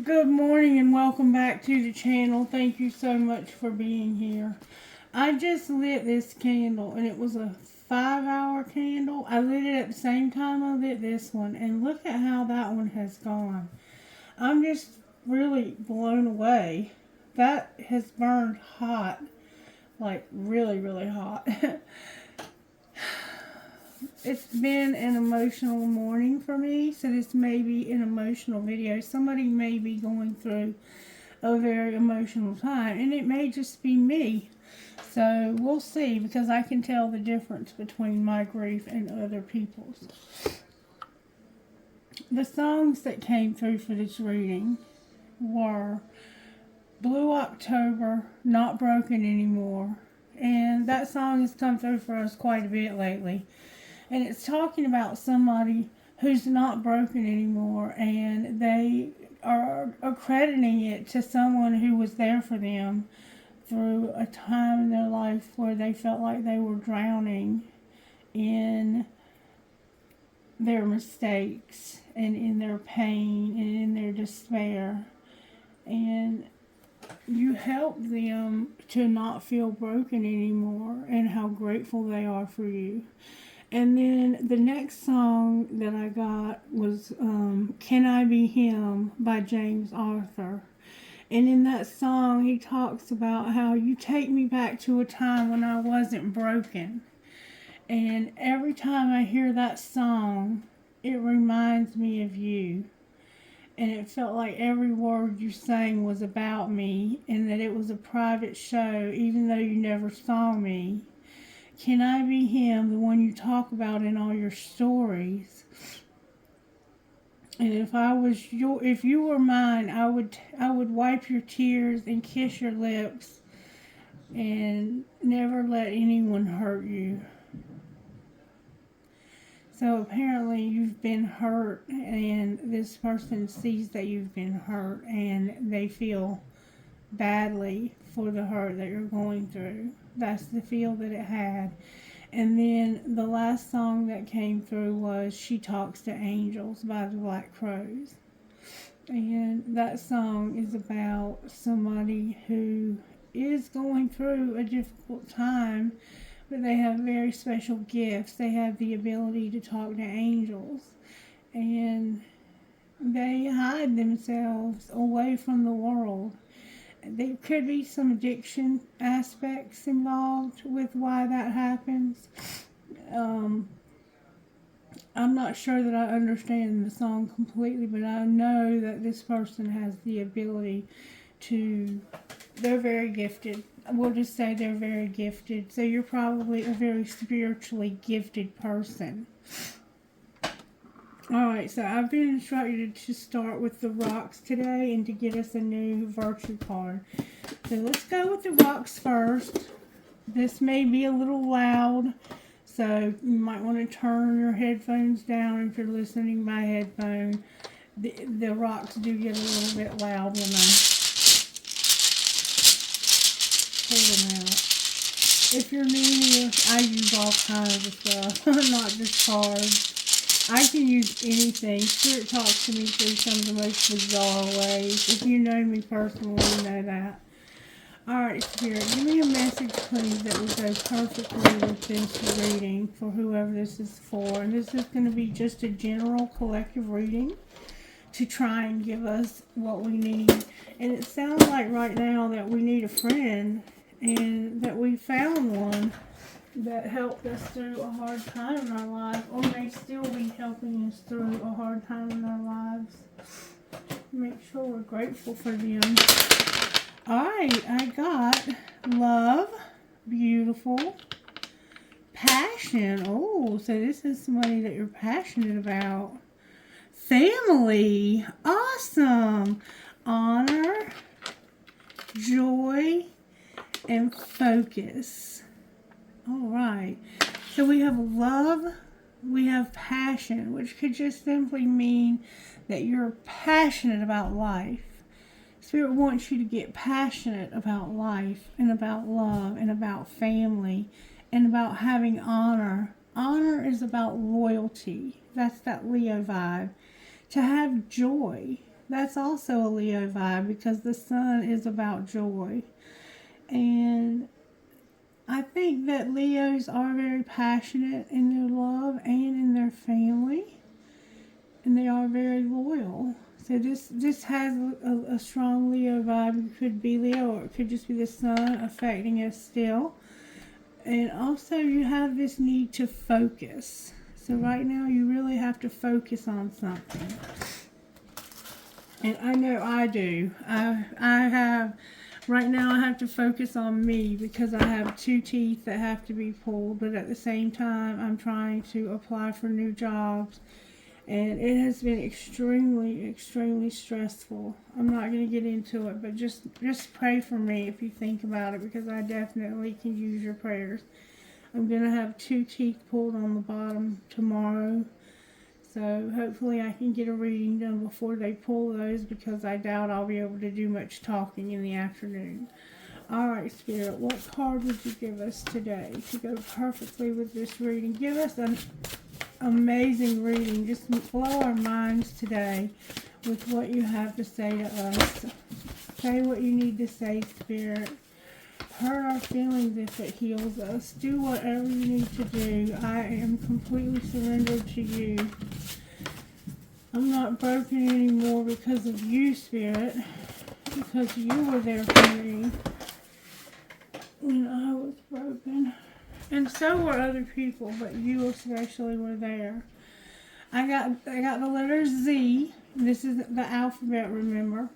Good morning and welcome back to the channel. Thank you so much for being here. I just lit this candle and it was a 5-hour candle. I lit it at the same time I lit this one and look at how that one has gone. I'm just really blown away. That has burned hot, like really, really hot. It's been an emotional morning for me, so this may be an emotional video. Somebody may be going through a very emotional time, and it may just be me. So we'll see, because I can tell the difference between my grief and other people's. The songs that came through for this reading were Blue October, Not Broken Anymore. And that song has come through for us quite a bit lately. And it's talking about somebody who's not broken anymore, and they are accrediting it to someone who was there for them through a time in their life where they felt like they were drowning in their mistakes and in their pain and in their despair. And you help them to not feel broken anymore, and how grateful they are for you. And then the next song that I got was Can I Be Him by James Arthur. And in that song, he talks about how you take me back to a time when I wasn't broken. And every time I hear that song, it reminds me of you. And it felt like every word you sang was about me, and that it was a private show, even though you never saw me. Can I be him, the one you talk about in all your stories? And if you were mine, I would wipe your tears and kiss your lips and never let anyone hurt you. So apparently you've been hurt, and this person sees that you've been hurt, and they feel badly for the hurt that you're going through. That's the feel that it had. And then the last song that came through was She Talks to Angels by the Black Crowes. And that song is about somebody who is going through a difficult time, but they have very special gifts. They have the ability to talk to angels, and they hide themselves away from the world. There could be some addiction aspects involved with why that happens. I'm not sure that I understand the song completely, but I know that this person has the ability to, they're very gifted. We'll just say they're very gifted. So you're probably a very spiritually gifted person. Alright, so I've been instructed to start with the rocks today and to get us a new virtue card. So let's go with the rocks first. This may be a little loud, so you might want to turn your headphones down if you're listening by headphone. The rocks do get a little bit loud when I pull them out. If you're new here, I use all kinds of stuff, not just cards. I can use anything. Spirit talks to me through some of the most bizarre ways. If you know me personally, you know that. Alright, Spirit, give me a message, please, that will go perfectly with this reading for whoever this is for. And this is going to be just a general collective reading to try and give us what we need. And it sounds like right now that we need a friend, and that we found one that helped us through a hard time in our life, or may still be helping us through a hard time in our lives. Make sure we're grateful for them. Alright, I got love, beautiful, passion. Oh, so this is somebody that you're passionate about. Family, awesome. Honor, joy, and focus. Alright, so we have love, we have passion, which could just simply mean that you're passionate about life. Spirit wants you to get passionate about life, and about love, and about family, and about having honor. Honor is about loyalty. That's that Leo vibe. To have joy. That's also a Leo vibe because the sun is about joy. And I think that Leos are very passionate in their love and in their family, and they are very loyal. So this has a strong Leo vibe. It could be Leo, or it could just be the sun affecting us still. And also, you have this need to focus. So right now, you really have to focus on something. And I know I do. I have, right now I have to focus on me because I have 2 teeth that have to be pulled, but at the same time I'm trying to apply for new jobs, and it has been extremely stressful. I'm not going to get into it, but just pray for me if you think about it, because I definitely can use your prayers. I'm going to have 2 teeth pulled on the bottom tomorrow. So hopefully I can get a reading done before they pull those, because I doubt I'll be able to do much talking in the afternoon. Alright, Spirit, what card would you give us today to go perfectly with this reading? Give us an amazing reading. Just blow our minds today with what you have to say to us. Say what you need to say, Spirit. Hurt our feelings if it heals us. Do whatever you need to do. I am completely surrendered to you. I'm not broken anymore because of you, Spirit. Because you were there for me when I was broken. And so were other people, but you especially were there. I got the letter Z. This is the alphabet, remember.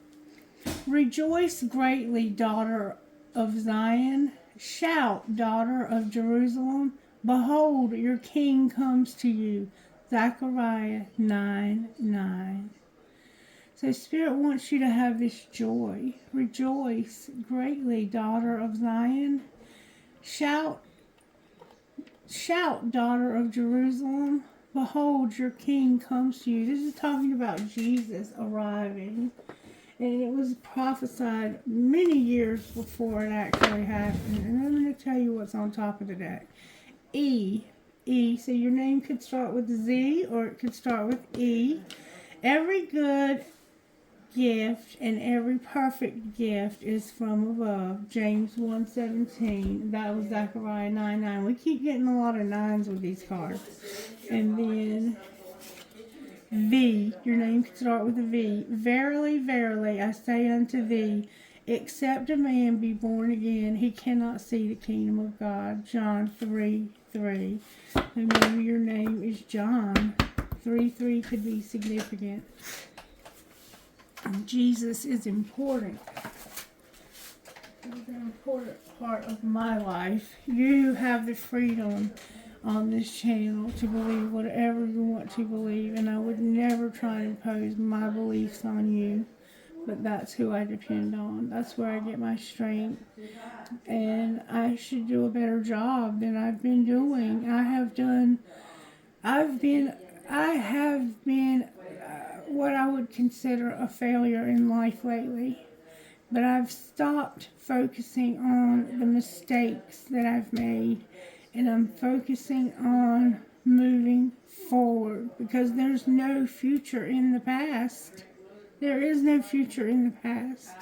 Rejoice greatly, daughter of Zion. Shout, daughter of Jerusalem. Behold, your king comes to you. Zechariah 9:9. So Spirit wants you to have this joy. Rejoice greatly, daughter of Zion. Shout, daughter of Jerusalem. Behold, your king comes to you. This is talking about Jesus arriving. And it was prophesied many years before it actually happened. And I'm going to tell you what's on top of the deck. E. So your name could start with Z or it could start with E. Every good gift and every perfect gift is from above. James 1:17. That was Zechariah 9:9. We keep getting a lot of 9s with these cards. And then V. Your name can start with a V. Verily, verily, I say unto thee, except a man be born again, he cannot see the kingdom of God. John 3:3. And maybe your name is John. 3:3 could be significant. Jesus is important. It's an important part of my life. You have the freedom on this channel to believe whatever you want to believe, and I would never try and impose my beliefs on you, but that's who I depend on. That's where I get my strength, and I should do a better job than I've been doing. I have been what I would consider a failure in life lately, but I've stopped focusing on the mistakes that I've made, and I'm focusing on moving forward, because there's no future in the past. There is no future in the past.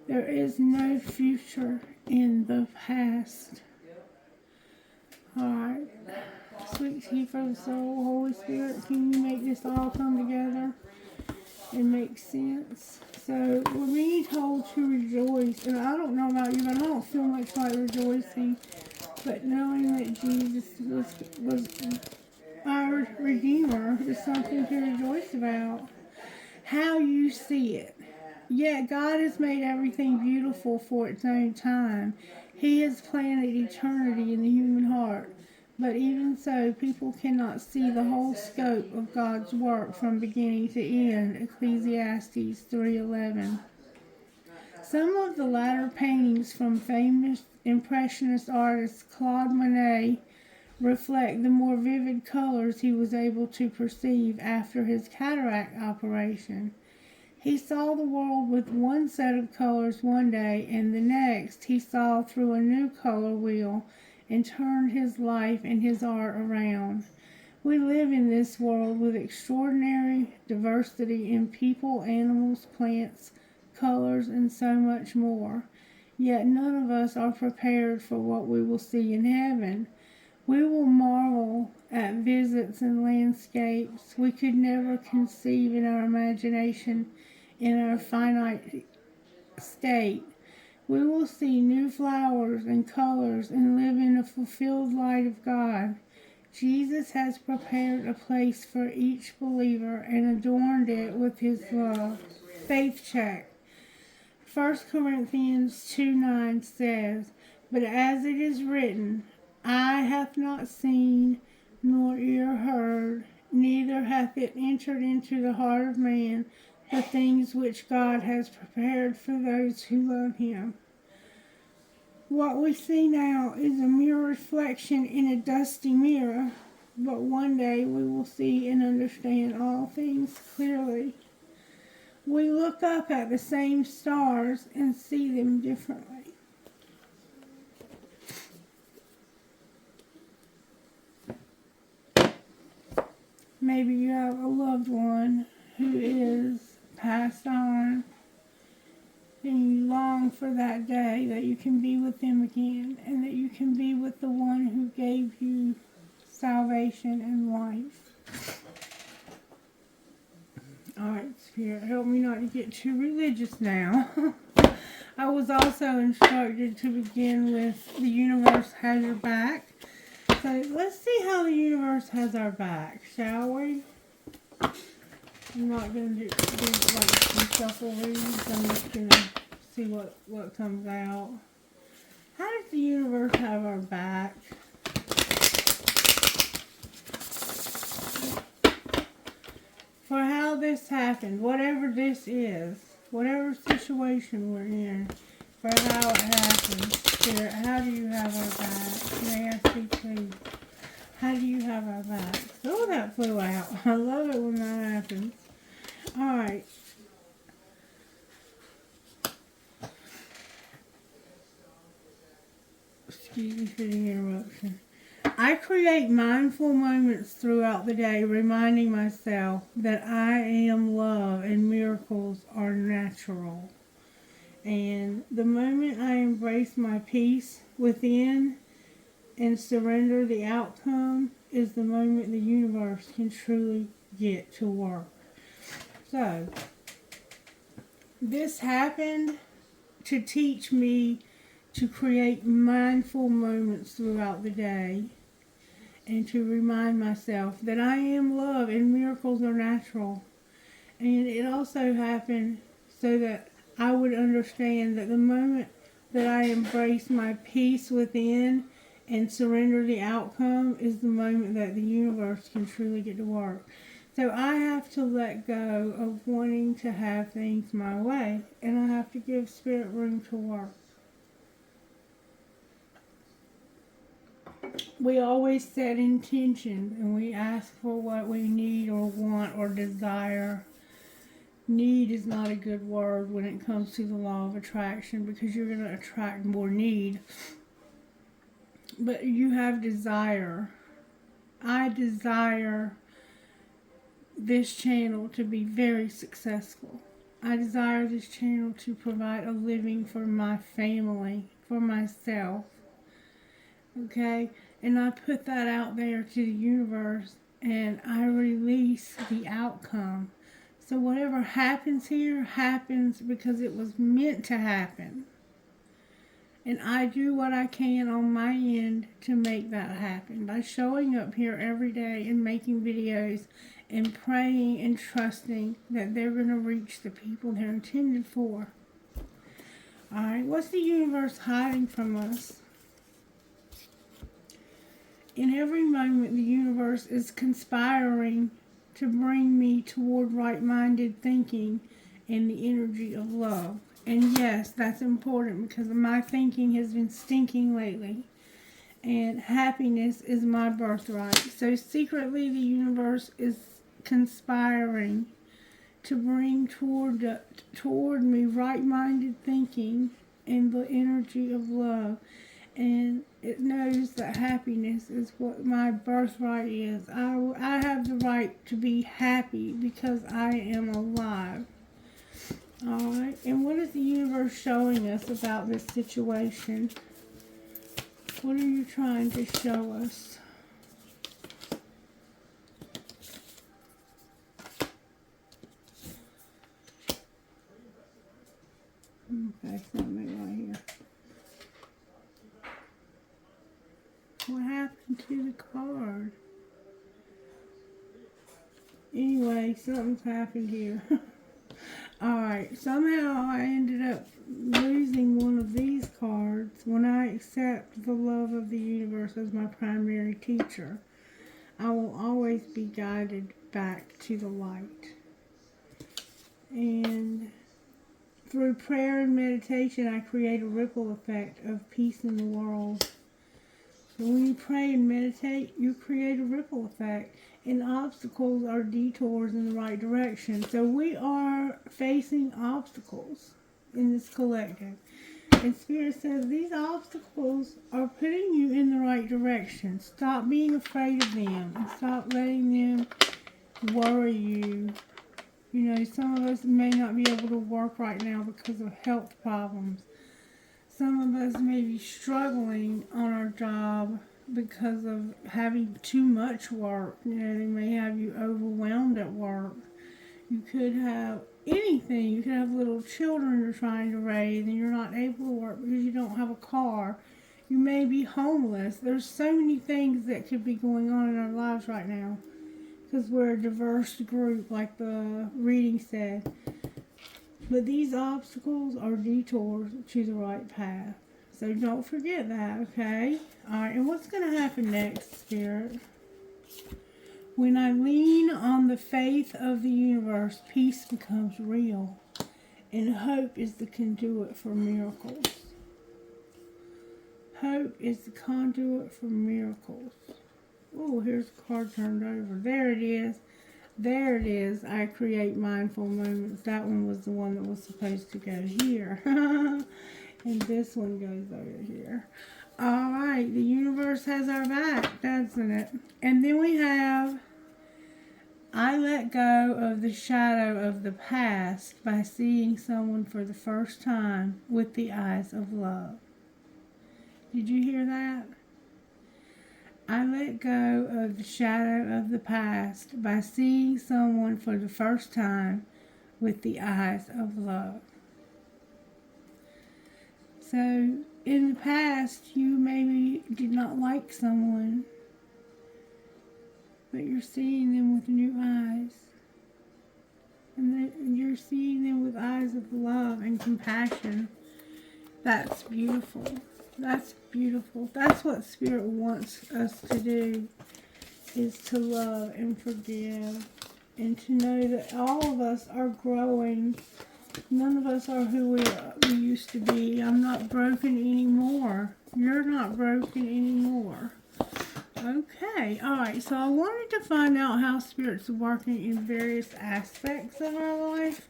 There is no future in the past. Alright. Sweet tea for the soul. Holy Spirit, can you make this all come together and make sense? So we're being told to rejoice, and I don't know about you, but I don't feel much like rejoicing. But knowing that Jesus was our Redeemer is something to rejoice about. How you see it. Yeah, God has made everything beautiful for its own time. He has planted eternity in the human heart. But even so, people cannot see the whole scope of God's work from beginning to end. Ecclesiastes 3:11. Some of the latter paintings from famous Impressionist artist Claude Monet reflect the more vivid colors he was able to perceive after his cataract operation. He saw the world with one set of colors one day, and the next he saw through a new color wheel and turned his life and his art around. We live in this world with extraordinary diversity in people, animals, plants, colors, and so much more. Yet none of us are prepared for what we will see in heaven. We will marvel at visits and landscapes we could never conceive in our imagination in our finite state. We will see new flowers and colors and live in the fulfilled light of God. Jesus has prepared a place for each believer and adorned it with his love. Faith check. 1 Corinthians 2:9 says, "But as it is written, eye hath not seen, nor ear heard, neither hath it entered into the heart of man, the things which God has prepared for those who love him." What we see now is a mere reflection in a dusty mirror, but one day we will see and understand all things clearly. We look up at the same stars and see them differently. Maybe you have a loved one who is passed on, and you long for that day that you can be with them again, and that you can be with the one who gave you salvation and life. Alright, Spirit, help me not to get too religious now. I was also instructed to begin with the universe has your back. So let's see how the universe has our back, shall we? I'm not going to do like some shuffle reads. I'm just going to see what comes out. How does the universe have our back? For how this happened, whatever this is, whatever situation we're in, for how it happened. Spirit, how do you have our back? May I see, please? How do you have our back? Oh, that flew out. I love it when that happens. Alright. Excuse me for the interruption. I create mindful moments throughout the day, reminding myself that I am love and miracles are natural. And the moment I embrace my peace within and surrender the outcome is the moment the universe can truly get to work. So, this happened to teach me to create mindful moments throughout the day and to remind myself that I am love and miracles are natural. And it also happened so that I would understand that the moment that I embrace my peace within and surrender the outcome is the moment that the universe can truly get to work. So I have to let go of wanting to have things my way, and I have to give Spirit room to work. We always set intentions and we ask for what we need or want or desire. Need is not a good word when it comes to the law of attraction, because you're going to attract more need. But you have desire. I desire this channel to be very successful. I desire this channel to provide a living for my family, for myself. Okay? And I put that out there to the universe and I release the outcome. So whatever happens here happens because it was meant to happen. And I do what I can on my end to make that happen by showing up here every day and making videos and praying and trusting that they're going to reach the people they're intended for. Alright, what's the universe hiding from us? In every moment, the universe is conspiring to bring me toward right-minded thinking and the energy of love. And yes, that's important because my thinking has been stinking lately. And happiness is my birthright. So secretly, the universe is conspiring to bring toward me right-minded thinking and the energy of love. And It knows that happiness is what my birthright is. I have the right to be happy because I am alive. Alright, and what is the universe showing us about this situation? What are you trying to show us? Okay, something right here. What happened to the card? Anyway, something's happened here. Alright, somehow I ended up losing one of these cards. When I accept the love of the universe as my primary teacher, I will always be guided back to the light. And through prayer and meditation, I create a ripple effect of peace in the world. So when you pray and meditate, you create a ripple effect. And obstacles are detours in the right direction. So we are facing obstacles in this collective. And Spirit says these obstacles are putting you in the right direction. Stop being afraid of them and stop letting them worry you. You know, some of us may not be able to work right now because of health problems. Some of us may be struggling on our job because of having too much work. You know, they may have you overwhelmed at work. You could have anything. You could have little children you're trying to raise and you're not able to work because you don't have a car. You may be homeless. There's so many things that could be going on in our lives right now because we're a diverse group, like the reading said. But these obstacles are detours to the right path. So don't forget that, okay? Alright, and what's going to happen next, Spirit? When I lean on the faith of the universe, peace becomes real. And hope is the conduit for miracles. Hope is the conduit for miracles. Oh, here's the card turned over. There it is. There it is. I create mindful moments. That one was the one that was supposed to go here. And this one goes over here. Alright, the universe has our back, doesn't it? And then we have, I let go of the shadow of the past by seeing someone for the first time with the eyes of love. Did you hear that? I let go of the shadow of the past by seeing someone for the first time with the eyes of love. So, in the past, you maybe did not like someone, but you're seeing them with new eyes. And you're seeing them with eyes of love and compassion. That's beautiful. That's beautiful. That's what Spirit wants us to do, is to love and forgive. And to know that all of us are growing. None of us are who we used to be. I'm not broken anymore. You're not broken anymore. Okay, alright, so I wanted to find out how Spirit's working in various aspects of our life.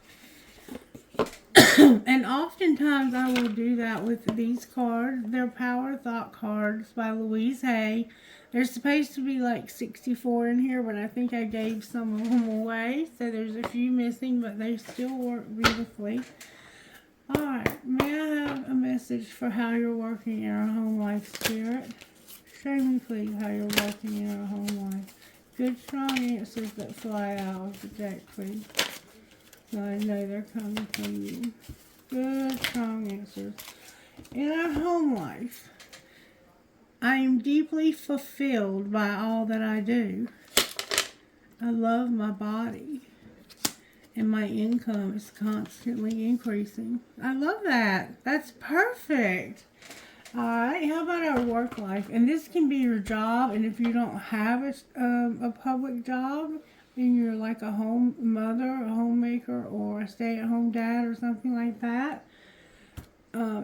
And oftentimes I will do that with these cards. They're Power Thought cards by Louise Hay. There's supposed to be like 64 in here, but I think I gave some of them away. So there's a few missing, but they still work beautifully. Alright, may I have a message for how you're working in our home life, Spirit? Show me, please, how you're working in our home life. Good, strong answers that fly out of the deck, please. So I know they're coming from you. Good, strong answers. In our home life, I am deeply fulfilled by all that I do. I love my body. And my income is constantly increasing. I love that. That's perfect. Alright, how about our work life? And this can be your job. And if you don't have a public job, and you're like a home mother, a homemaker, or a stay-at-home dad or something like that,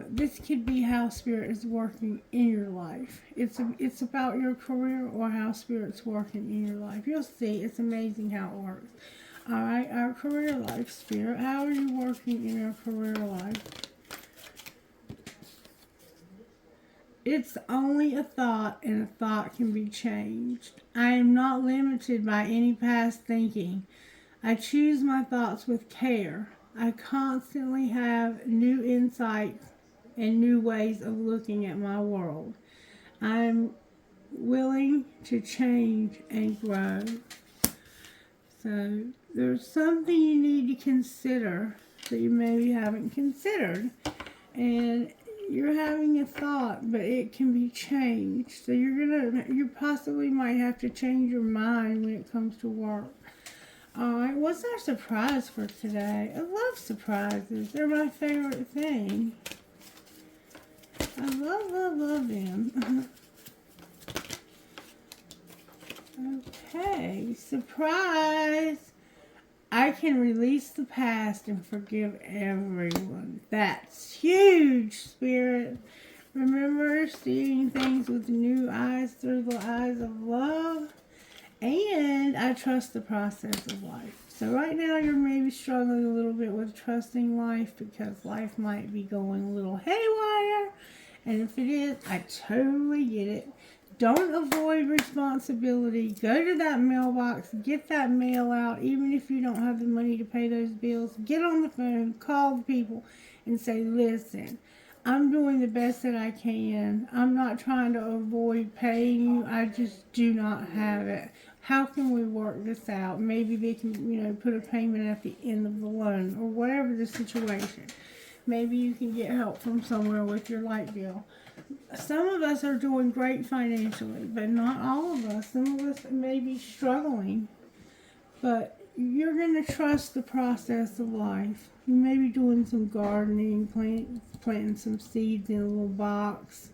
this could be how Spirit is working in your life. It's about your career or how Spirit's working in your life. You'll see. It's amazing how it works. Alright, our career life, Spirit. How are you working in your career life? It's only a thought, and a thought can be changed. I am not limited by any past thinking. I choose my thoughts with care. I constantly have new insights and new ways of looking at my world. I'm willing to change and grow. So there's something you need to consider that you maybe haven't considered. And you're having a thought, but it can be changed. So you possibly might have to change your mind when it comes to work. Alright, what's our surprise for today? I love surprises. They're my favorite thing. I love them. Okay, surprise! I can release the past and forgive everyone. That's huge, Spirit. Remember seeing things with new eyes through the eyes of love. And I trust the process of life. So right now you're maybe struggling a little bit with trusting life because life might be going a little haywire. And if it is, I totally get it. Don't avoid responsibility. Go to that mailbox. Get that mail out. Even if you don't have the money to pay those bills, get on the phone. Call the people and say, listen, I'm doing the best that I can. I'm not trying to avoid paying you. I just do not have it. How can we work this out? Maybe they can, put a payment at the end of the loan or whatever the situation. Maybe you can get help from somewhere with your light bill. Some of us are doing great financially, but not all of us. Some of us may be struggling, but you're going to trust the process of life. You may be doing some gardening, planting some seeds in a little box.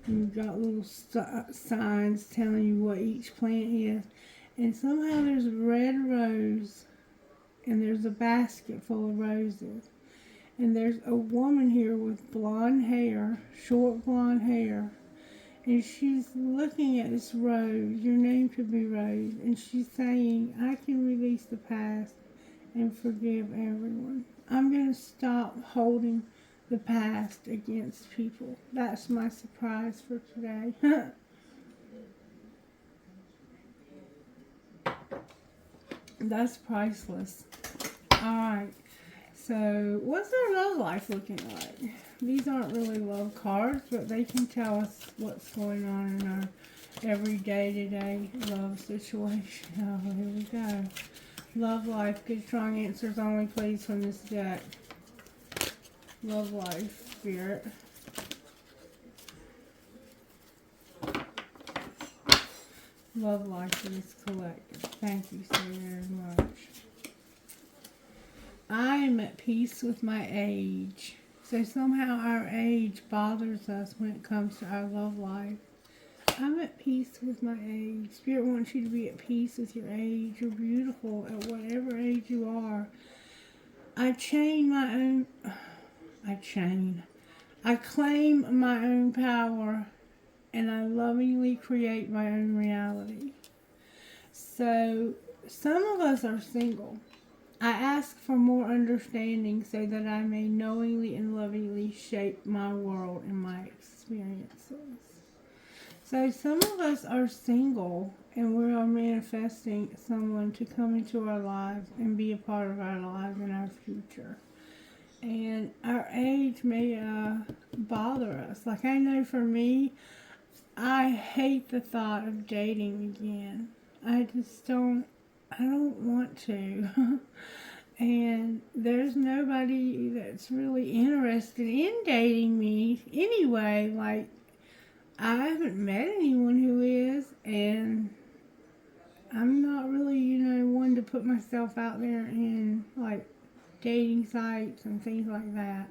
You've got little signs telling you what each plant is. And somehow there's a red rose, and there's a basket full of roses. And there's a woman here with blonde hair, short blonde hair. And she's looking at this rose. Your name could be Rose. And she's saying, I can release the past and forgive everyone. I'm going to stop holding the past against people. That's my surprise for today. That's priceless. Alright. So, what's our love life looking like? These aren't really love cards, but they can tell us what's going on in our everyday to-day love situation. Oh, here we go. Love life. Good strong answers only, please, from this deck. Love life, Spirit. Love life for this collective. Thank you so very much. I am at peace with my age. So somehow our age bothers us when it comes to our love life. I'm at peace with my age. Spirit wants you to be at peace with your age. You're beautiful at whatever age you are. I claim my own power, and I lovingly create my own reality. So some of us are single. I ask for more understanding so that I may knowingly and lovingly shape my world and my experiences. So some of us are single and we are manifesting someone to come into our lives and be a part of our lives and our future. And our age may bother us. Like I know for me, I hate the thought of dating again. I don't want to. And there's nobody that's really interested in dating me anyway. Like, I haven't met anyone who is, and I'm not really, one to put myself out there in, like, dating sites and things like that.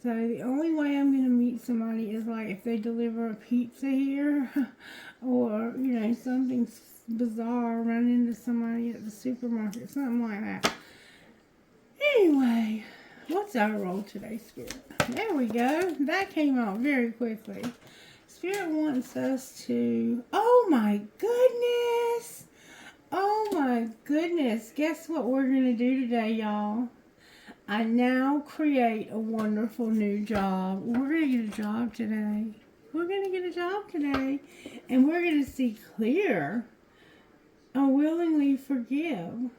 So the only way I'm going to meet somebody is, like, if they deliver a pizza here or, something bizarre, run into somebody at the supermarket, something like that. Anyway, what's our role today, Spirit? There we go. That came out very quickly. Spirit wants us to... Oh my goodness! Oh my goodness! Guess what we're going to do today, y'all? I now create a wonderful new job. We're going to get a job today. We're talk today, and we're going to see clear. I willingly forgive.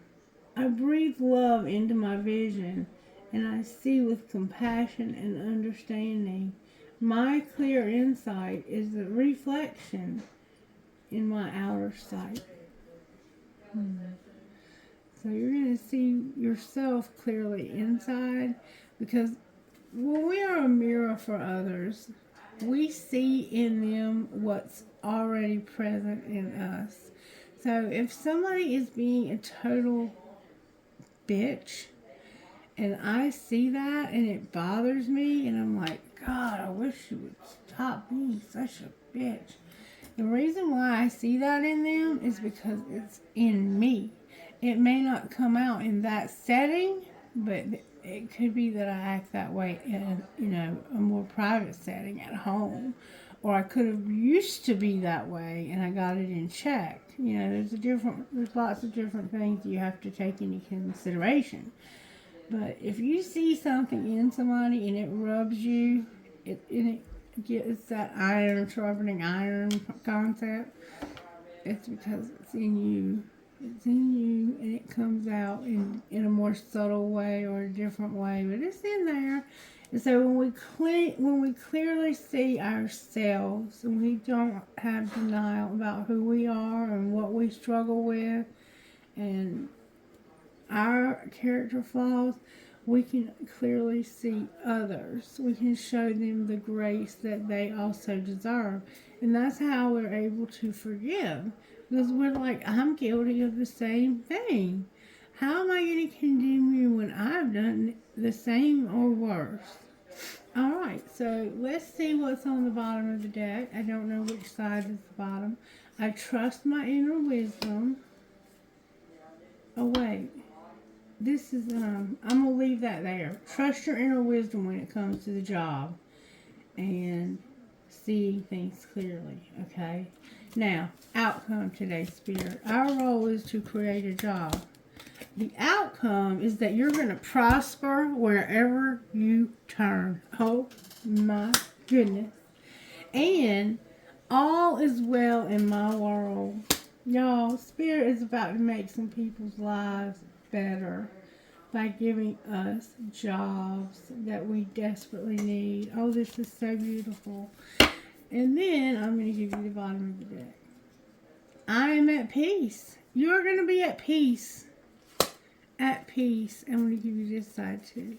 I breathe love into my vision, and I see with compassion and understanding. My clear insight is a reflection in my outer sight. So you're going to see yourself clearly inside, because when we are a mirror for others, we see in them what's already present in us. So if somebody is being a total bitch, and I see that and it bothers me, and I'm like, God, I wish you would stop being such a bitch. The reason why I see that in them is because it's in me. It may not come out in that setting, but it could be that I act that way in, a more private setting at home. Or I could have used to be that way and I got it in check. There's lots of different things you have to take into consideration. But if you see something in somebody and it rubs you, it's that iron sharpening iron concept. It's because it's in you. It's in you, and it comes out in a more subtle way or a different way, but it's in there. And so when we clearly see ourselves, and we don't have denial about who we are and what we struggle with, and our character flaws, we can clearly see others. We can show them the grace that they also deserve. And that's how we're able to forgive. Because we're like, I'm guilty of the same thing. How am I going to condemn you when I've done the same or worse? Alright, so let's see what's on the bottom of the deck. I don't know which side is the bottom. I trust my inner wisdom. Oh, wait. This is, I'm going to leave that there. Trust your inner wisdom when it comes to the job. And see things clearly, okay? Now, outcome today, Spirit. Our role is to create a job. The outcome is that you're going to prosper wherever you turn. Oh, my goodness. And all is well in my world. Y'all, Spirit is about to make some people's lives better by giving us jobs that we desperately need. Oh, this is so beautiful. And then I'm going to give you the bottom of the deck. I am at peace. You're going to be at peace. At peace. I'm going to give you this side too.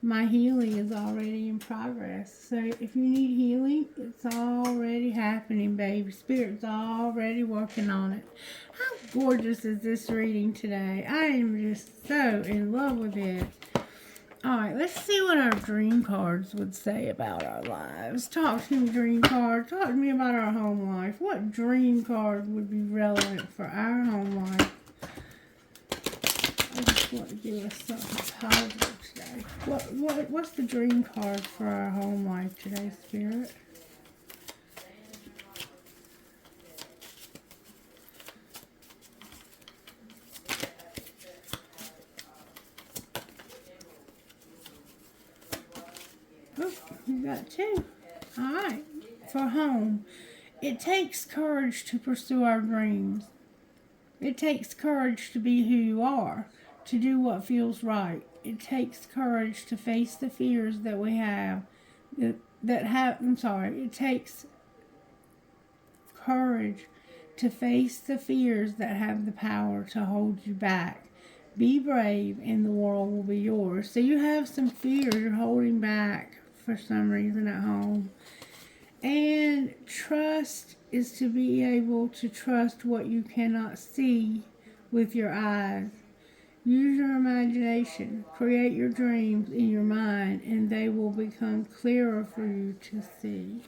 My healing is already in progress. So if you need healing, it's already happening, baby. Spirit's already working on it. How gorgeous is this reading today? I am just so in love with it. Alright, let's see what our dream cards would say about our lives. Talk to me, dream card. Talk to me about our home life. What dream card would be relevant for our home life? I just want to give us something positive today. What's the dream card for our home life today, Spirit? Oh, you got two. Alright. For home, it takes courage to pursue our dreams. It takes courage to be who you are, to do what feels right. It takes courage to face the fears that we have. It takes courage to face the fears that have the power to hold you back. Be brave and the world will be yours. So you have some fear you're holding back for some reason at home. And trust is to be able to trust what you cannot see with your eyes. Use your imagination. Create your dreams in your mind, and they will become clearer for you to see.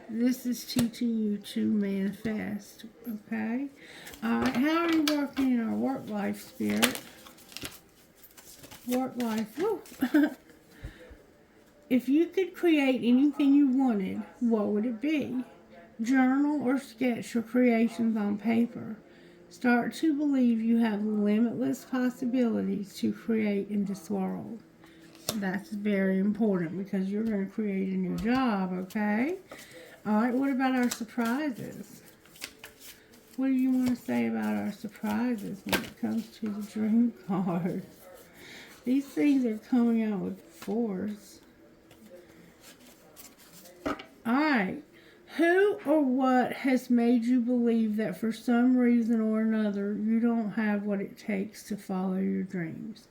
This is teaching you to manifest, okay? Alright, how are you working in our work life, Spirit? Work life, woo! If you could create anything you wanted, what would it be? Journal or sketch your creations on paper. Start to believe you have limitless possibilities to create in this world. That's very important because you're going to create a new job, okay? All right, what about our surprises? What do you want to say about our surprises when it comes to the dream card? These things are coming out with force. Alright. Who or what has made you believe that for some reason or another you don't have what it takes to follow your dreams?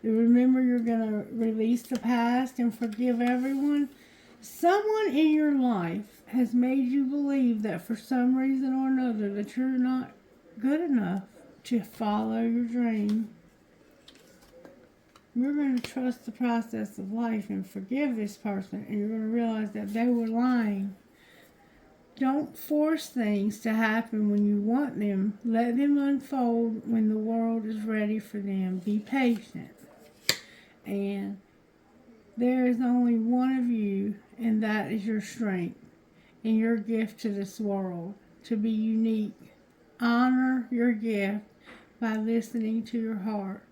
Remember, you're going to release the past and forgive everyone. Someone in your life has made you believe that for some reason or another that you're not good enough to follow your dream. You're going to trust the process of life and forgive this person, and you're going to realize that they were lying. Don't force things to happen when you want them. Let them unfold when the world is ready for them. Be patient. And there is only one of you, and that is your strength and your gift to this world, to be unique. Honor your gift by listening to your heart,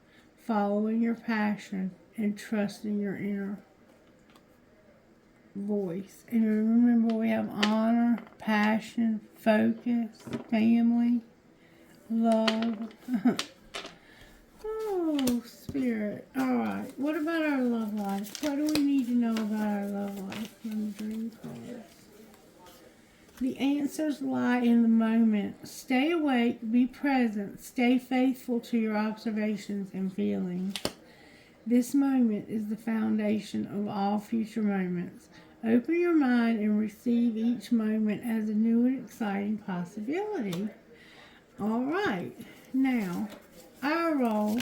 following your passion, and trusting your inner voice. And remember, we have honor, passion, focus, family, love. Oh, Spirit. Alright, what about our love life? What do we need to know about our love life from the dream cards? The answers lie in the moment. Stay awake, be present, stay faithful to your observations and feelings. This moment is the foundation of all future moments. Open your mind and receive each moment as a new and exciting possibility. All right, now our role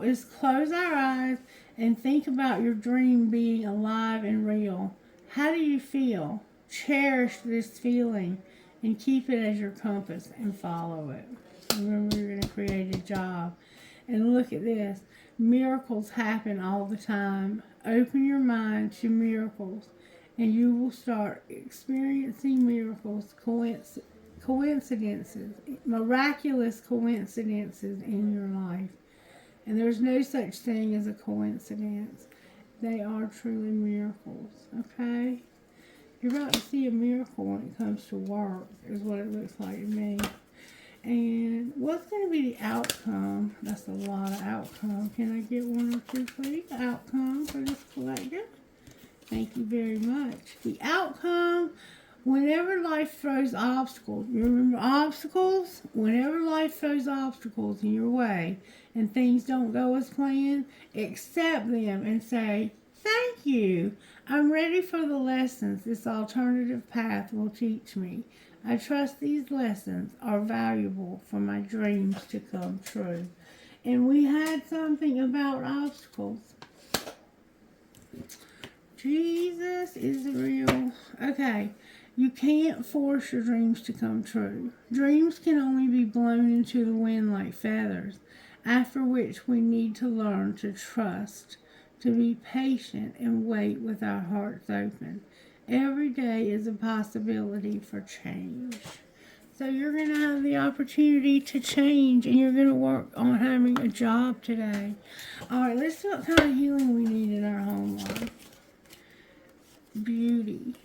is close our eyes and think about your dream being alive and real. How do you feel? Cherish this feeling and keep it as your compass and follow it. Remember, you're going to create a job. And look at this. Miracles happen all the time. Open your mind to miracles and you will start experiencing miracles, coincidences, miraculous coincidences in your life. And there's no such thing as a coincidence. They are truly miracles, okay? You're about to see a miracle when it comes to work, is what it looks like to me. And what's going to be the outcome? That's a lot of outcome. Can I get one or two, please? Outcome for this collective. Thank you very much. The outcome, whenever life throws obstacles, you remember obstacles? Whenever life throws obstacles in your way and things don't go as planned, accept them and say, thank you. I'm ready for the lessons this alternative path will teach me. I trust these lessons are valuable for my dreams to come true. And we had something about obstacles. Jesus is real. Okay, you can't force your dreams to come true. Dreams can only be blown into the wind like feathers, after which we need to learn to trust, to be patient and wait with our hearts open. Every day is a possibility for change. So you're going to have the opportunity to change, and you're going to work on having a job today. All right, let's see what kind of healing we need in our home life. Beauty.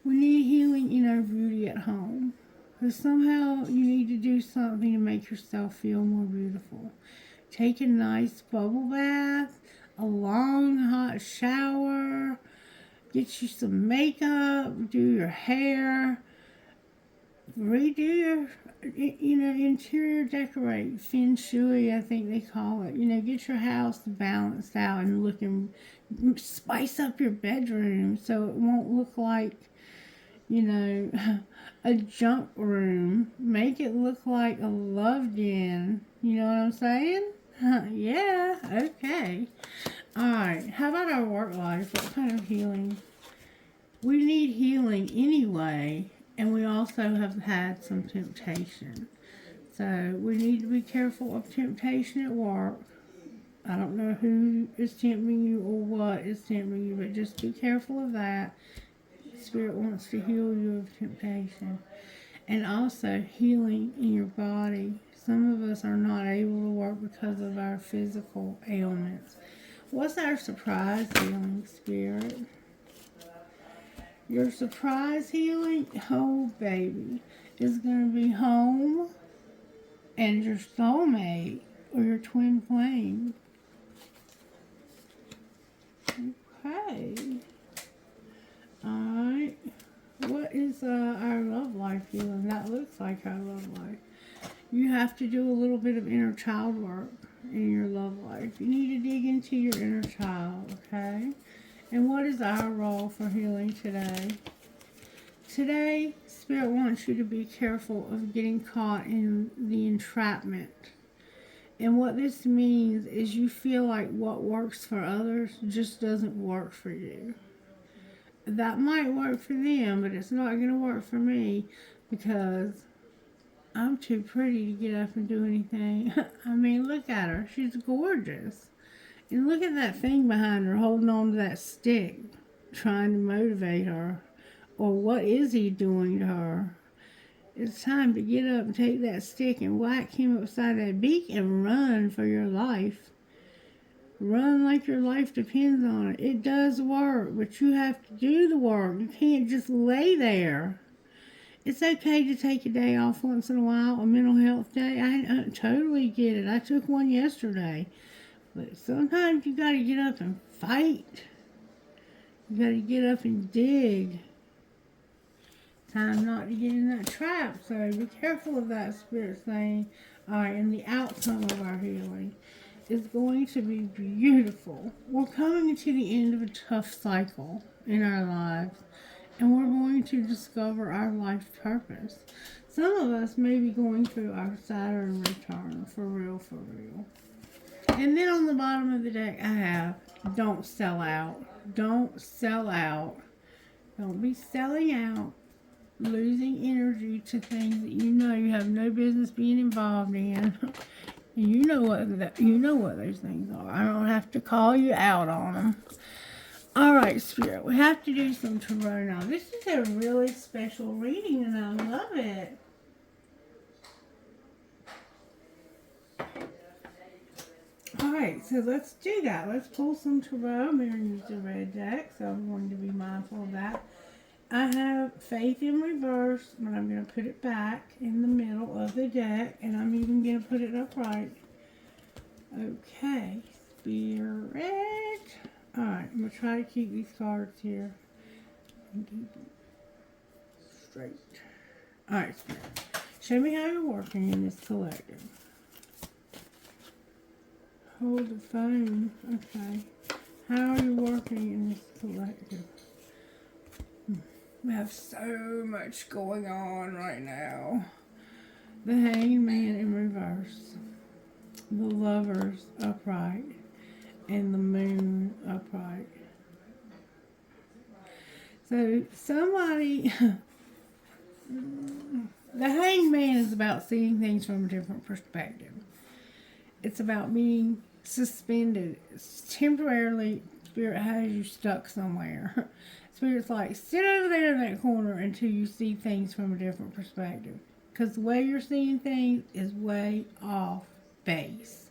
We need healing in our beauty at home. Because somehow you need to do something to make yourself feel more beautiful. Take a nice bubble bath, a long hot shower, get you some makeup, do your hair, redo your, interior decorate, feng shui, I think they call it. Get your house balanced out and looking, spice up your bedroom so it won't look like, a junk room. Make it look like a love den. You know what I'm saying? Yeah, okay. Alright, how about our work life? What kind of healing? We need healing anyway, and we also have had some temptation. So we need to be careful of temptation at work. I don't know who is tempting you or what is tempting you, but just be careful of that. Spirit wants to heal you of temptation. And also healing in your body. Some of us are not able to work because of our physical ailments. What's our surprise healing, Spirit? Your surprise healing, oh baby, is going to be home and your soulmate or your twin flame. Okay. Alright. What is our love life healing? That looks like our love life. You have to do a little bit of inner child work in your love life. You need to dig into your inner child, okay? And what is our role for healing today? Today, Spirit wants you to be careful of getting caught in the entrapment. And what this means is you feel like what works for others just doesn't work for you. That might work for them, but it's not going to work for me because I'm too pretty to get up and do anything. I mean, look at her. She's gorgeous. And look at that thing behind her holding on to that stick, trying to motivate her. Or what is he doing to her? It's time to get up and take that stick and whack him upside that beak and run for your life. Run like your life depends on it. It does work, but you have to do the work. You can't just lay there. It's okay to take a day off once in a while, a mental health day. I totally get it. I took one yesterday. But sometimes you got to get up and fight. You got to get up and dig. Time not to get in that trap. So be careful of that, Spirit saying. Alright, and the outcome of our healing is going to be beautiful. We're coming to the end of a tough cycle in our lives. And we're going to discover our life purpose. Some of us may be going through our Saturn return, for real, for real. And then on the bottom of the deck, I have, don't sell out. Don't sell out. Don't be selling out, losing energy to things that you know you have no business being involved in. You know what those things are. I don't have to call you out on them. Alright, Spirit, we have to do some tarot now. This is a really special reading, and I love it. Alright, so let's do that. Let's pull some tarot. I'm going to use the red deck, so I'm going to be mindful of that. I have Faith in reverse, but I'm going to put it back in the middle of the deck, and I'm even going to put it upright. Okay, Spirit. Alright, I'm going to try to keep these cards here and keep them straight. Alright, Spirit. Show me how you're working in this collective. Hold the phone. Okay. How are you working in this collective? We have so much going on right now. The Hanged Man in reverse. The Lovers upright. And the Moon upright. So somebody, the Hanged Man is about seeing things from a different perspective. It's about being suspended. It's temporarily, Spirit has you stuck somewhere. Spirit's like, sit over there in that corner until you see things from a different perspective. Because the way you're seeing things is way off base.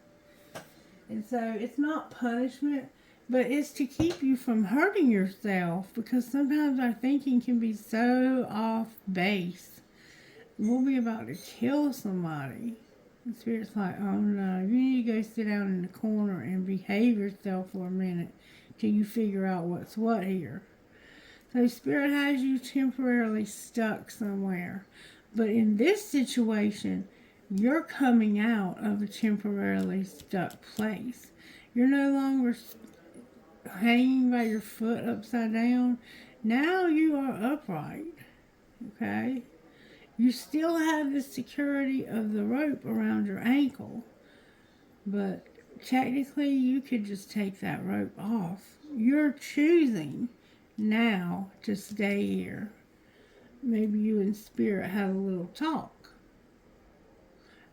And so it's not punishment, but it's to keep you from hurting yourself, because sometimes our thinking can be so off base. We'll be about to kill somebody. And Spirit's like, oh no, you need to go sit down in the corner and behave yourself for a minute till you figure out what's what here. So Spirit has you temporarily stuck somewhere. But in this situation, you're coming out of a temporarily stuck place. You're no longer hanging by your foot upside down. Now you are upright. Okay? You still have the security of the rope around your ankle. But technically, you could just take that rope off. You're choosing now to stay here. Maybe you and Spirit had a little talk.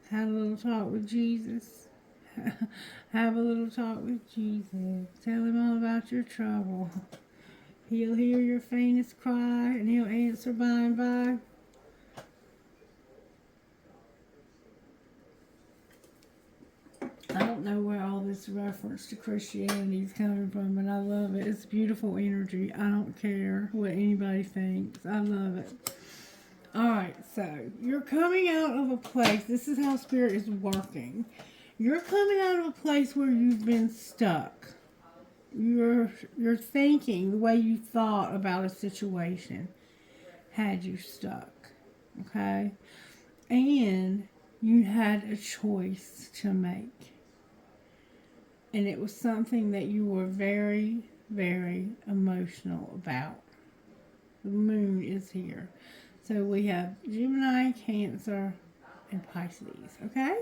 Had a little talk with Jesus. Have a little talk with Jesus. Tell him all about your trouble. He'll hear your faintest cry, and he'll answer by and by. I don't know where all this reference to Christianity is coming from, but I love it. It's beautiful energy. I don't care what anybody thinks. I love it. Alright, so you're coming out of a place. This is how Spirit is working. You're coming out of a place where you've been stuck. You're thinking the way you thought about a situation had you stuck. Okay? And you had a choice to make. And it was something that you were very, very emotional about. The moon is here. So we have Gemini, Cancer, and Pisces. Okay?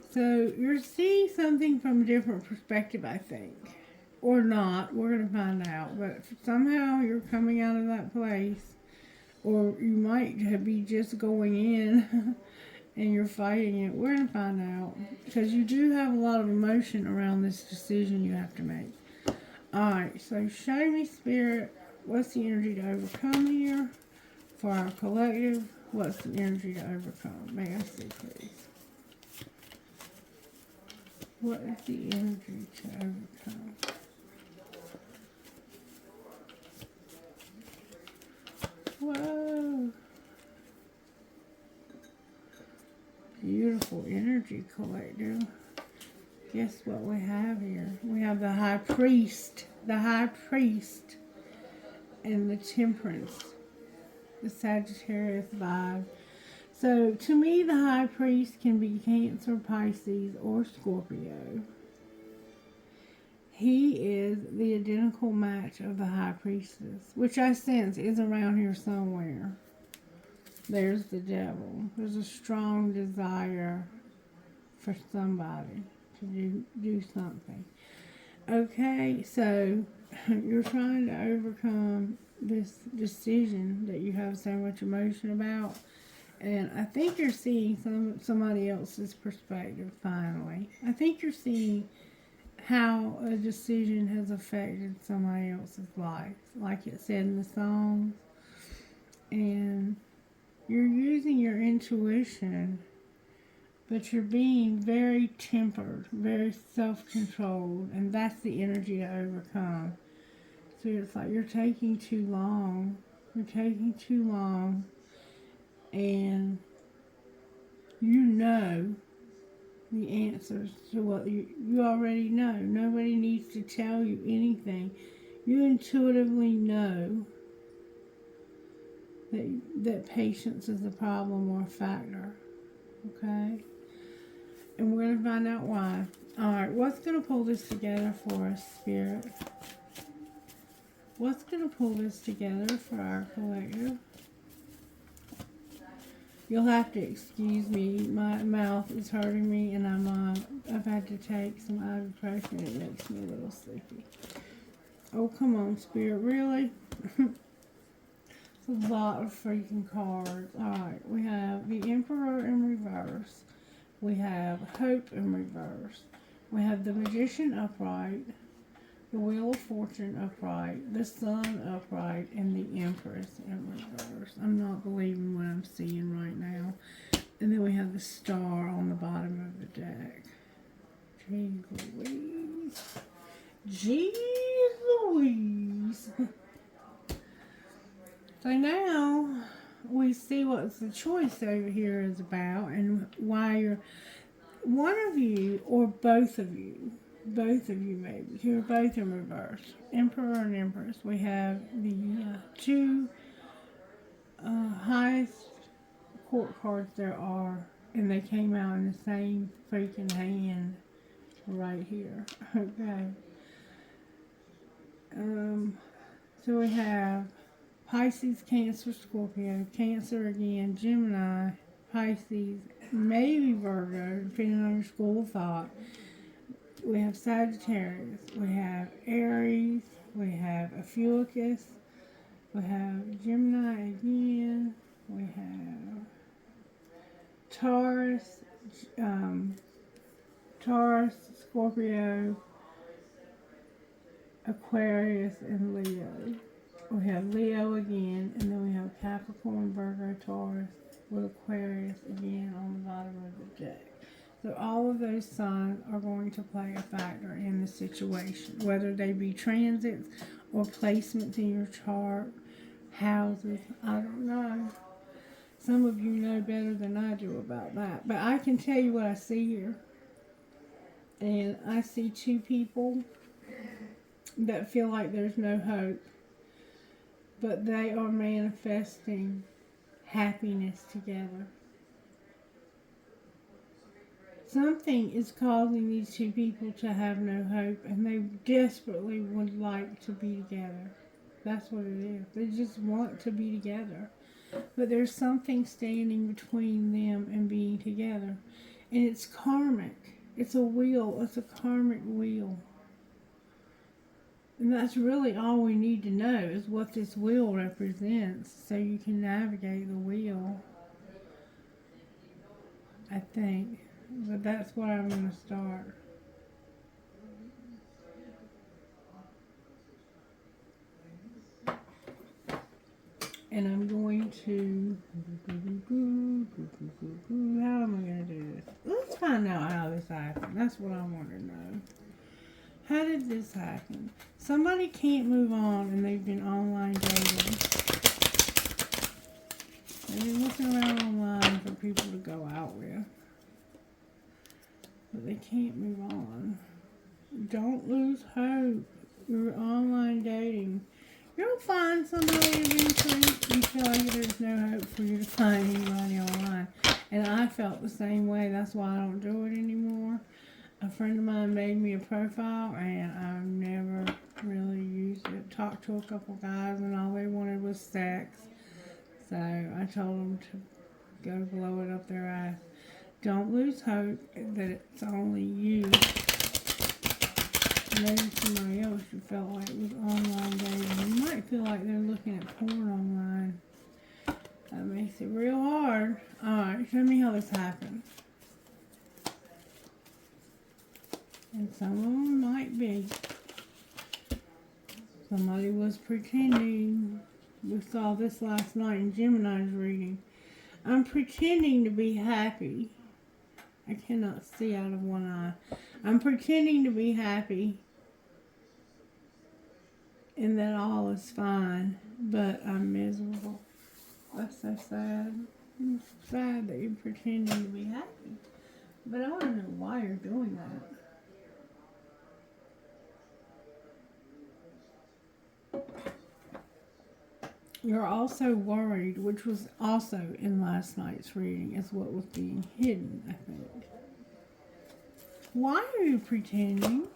So you're seeing something from a different perspective, I think. Or not. We're going to find out. But somehow you're coming out of that place. Or you might be just going in and you're fighting it. We're going to find out. Because you do have a lot of emotion around this decision you have to make. Alright, so show me, Spirit, what's the energy to overcome here? For our collective, what's the energy to overcome? May I see, please? What is the energy to overcome? Whoa. Beautiful energy, collective. Guess what we have here? We have the High Priest. The High Priest. And the Temperance. The Sagittarius vibe. So, to me, the High Priest can be Cancer, Pisces, or Scorpio. He is the identical match of the High Priestess, which I sense is around here somewhere. There's the Devil. There's a strong desire for somebody to do something. Okay, so you're trying to overcome this decision that you have so much emotion about. And I think you're seeing somebody else's perspective, finally. I think you're seeing how a decision has affected somebody else's life, like it said in the song. And you're using your intuition, but you're being very tempered, very self-controlled, and that's the energy to overcome. So it's like you're taking too long. You're taking too long, and you know the answers to what you already know. Nobody needs to tell you anything. You intuitively know that patience is a problem or a factor. Okay? And we're going to find out why. Alright, what's going to pull this together for us, Spirit? What's going to pull this together for our collective? You'll have to excuse me. My mouth is hurting me, and I've had to take some ibuprofen. It makes me a little sleepy. Oh, come on, Spirit. Really? It's a lot of freaking cards. Alright, we have the Emperor in reverse. We have Hope in reverse. We have the Magician upright. The Wheel of Fortune upright, the Sun upright, and the Empress in reverse. I'm not believing what I'm seeing right now. And then we have the Star on the bottom of the deck. Jeez Louise. Jeez Louise. So now we see what the choice over here is about and why you're one of you or both of you maybe, you're both in reverse. Emperor and Empress. We have the two highest court cards there are, and they came out in the same freaking hand right here. Okay. So we have Pisces, Cancer, Scorpio, Cancer again, Gemini, Pisces, maybe Virgo, depending on your school of thought. We have Sagittarius, we have Aries, we have Ophiuchus, we have Gemini again, we have Taurus, Scorpio, Aquarius, and Leo. We have Leo again, and then we have Capricorn, Virgo, Taurus, with Aquarius again on the bottom of the deck. So all of those signs are going to play a factor in the situation, whether they be transits or placements in your chart, houses, I don't know. Some of you know better than I do about that. But I can tell you what I see here. And I see two people that feel like there's no hope, but they are manifesting happiness together. Something is causing these two people to have no hope, and they desperately would like to be together. That's what it is. They just want to be together. But there's something standing between them and being together. And it's karmic. It's a wheel. It's a karmic wheel. And that's really all we need to know is what this wheel represents so you can navigate the wheel, I think. But that's what I'm going to start. And I'm going to... How am I going to do this? Let's find out how this happened. That's what I want to know. How did this happen? Somebody can't move on and they've been online dating. They've been looking around online for people to go out with. But they can't move on. Don't lose hope. You're online dating. You'll find somebody eventually. You feel like there's no hope for you to find anybody online. And I felt the same way. That's why I don't do it anymore. A friend of mine made me a profile and I've never really used it. Talked to a couple guys and all they wanted was sex. So I told them to go blow it up their ass. Don't lose hope that it's only you. Maybe somebody else you felt like was online dating. You might feel like they're looking at porn online. That makes it real hard. Alright, show me how this happened. And some of them might be. Somebody was pretending. We saw this last night in Gemini's reading. I'm pretending to be happy. I cannot see out of one eye. I'm pretending to be happy. And that all is fine. But I'm miserable. That's so sad. It's sad that you're pretending to be happy. But I want to know why you're doing that. You're also worried, which was also in last night's reading, is what was being hidden, I think. Why are you pretending?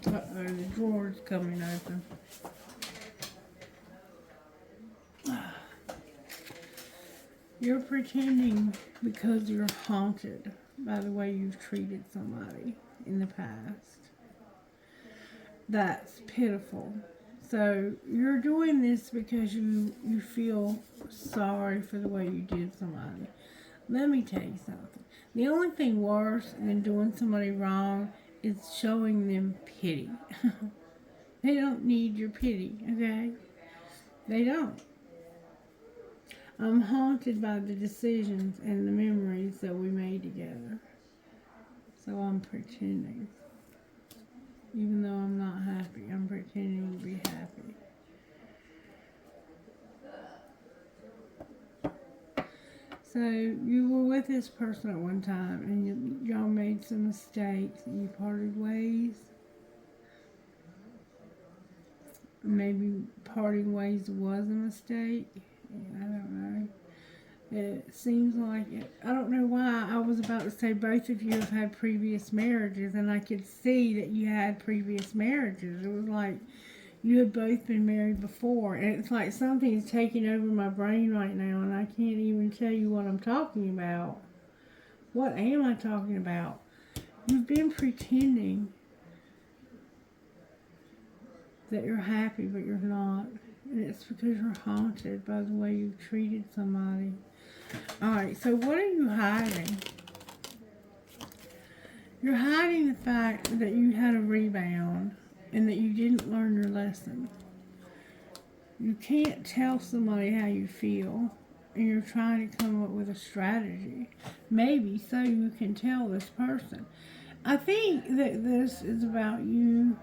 Uh-oh, the drawer's coming open. You're pretending because you're haunted by the way you've treated somebody in the past. That's pitiful. So you're doing this because you feel sorry for the way you did somebody. Let me tell you something. The only thing worse than doing somebody wrong is showing them pity. They don't need your pity, okay? They don't. I'm haunted by the decisions and the memories that we made together. So I'm pretending. Even though I'm not happy, I'm pretending to be happy. So you were with this person at one time and y'all made some mistakes and you parted ways. Maybe parting ways was a mistake. I don't know. It seems like it. I don't know why. I was about to say both of you have had previous marriages, and I could see that you had previous marriages. It was like you had both been married before, and it's like something is taking over my brain right now, and I can't even tell you what I'm talking about. What am I talking about? You've been pretending that you're happy, but you're not. And it's because you're haunted by the way you've treated somebody. Alright, so what are you hiding? You're hiding the fact that you had a rebound and that you didn't learn your lesson. You can't tell somebody how you feel and you're trying to come up with a strategy, maybe so you can tell this person. I think that this is about you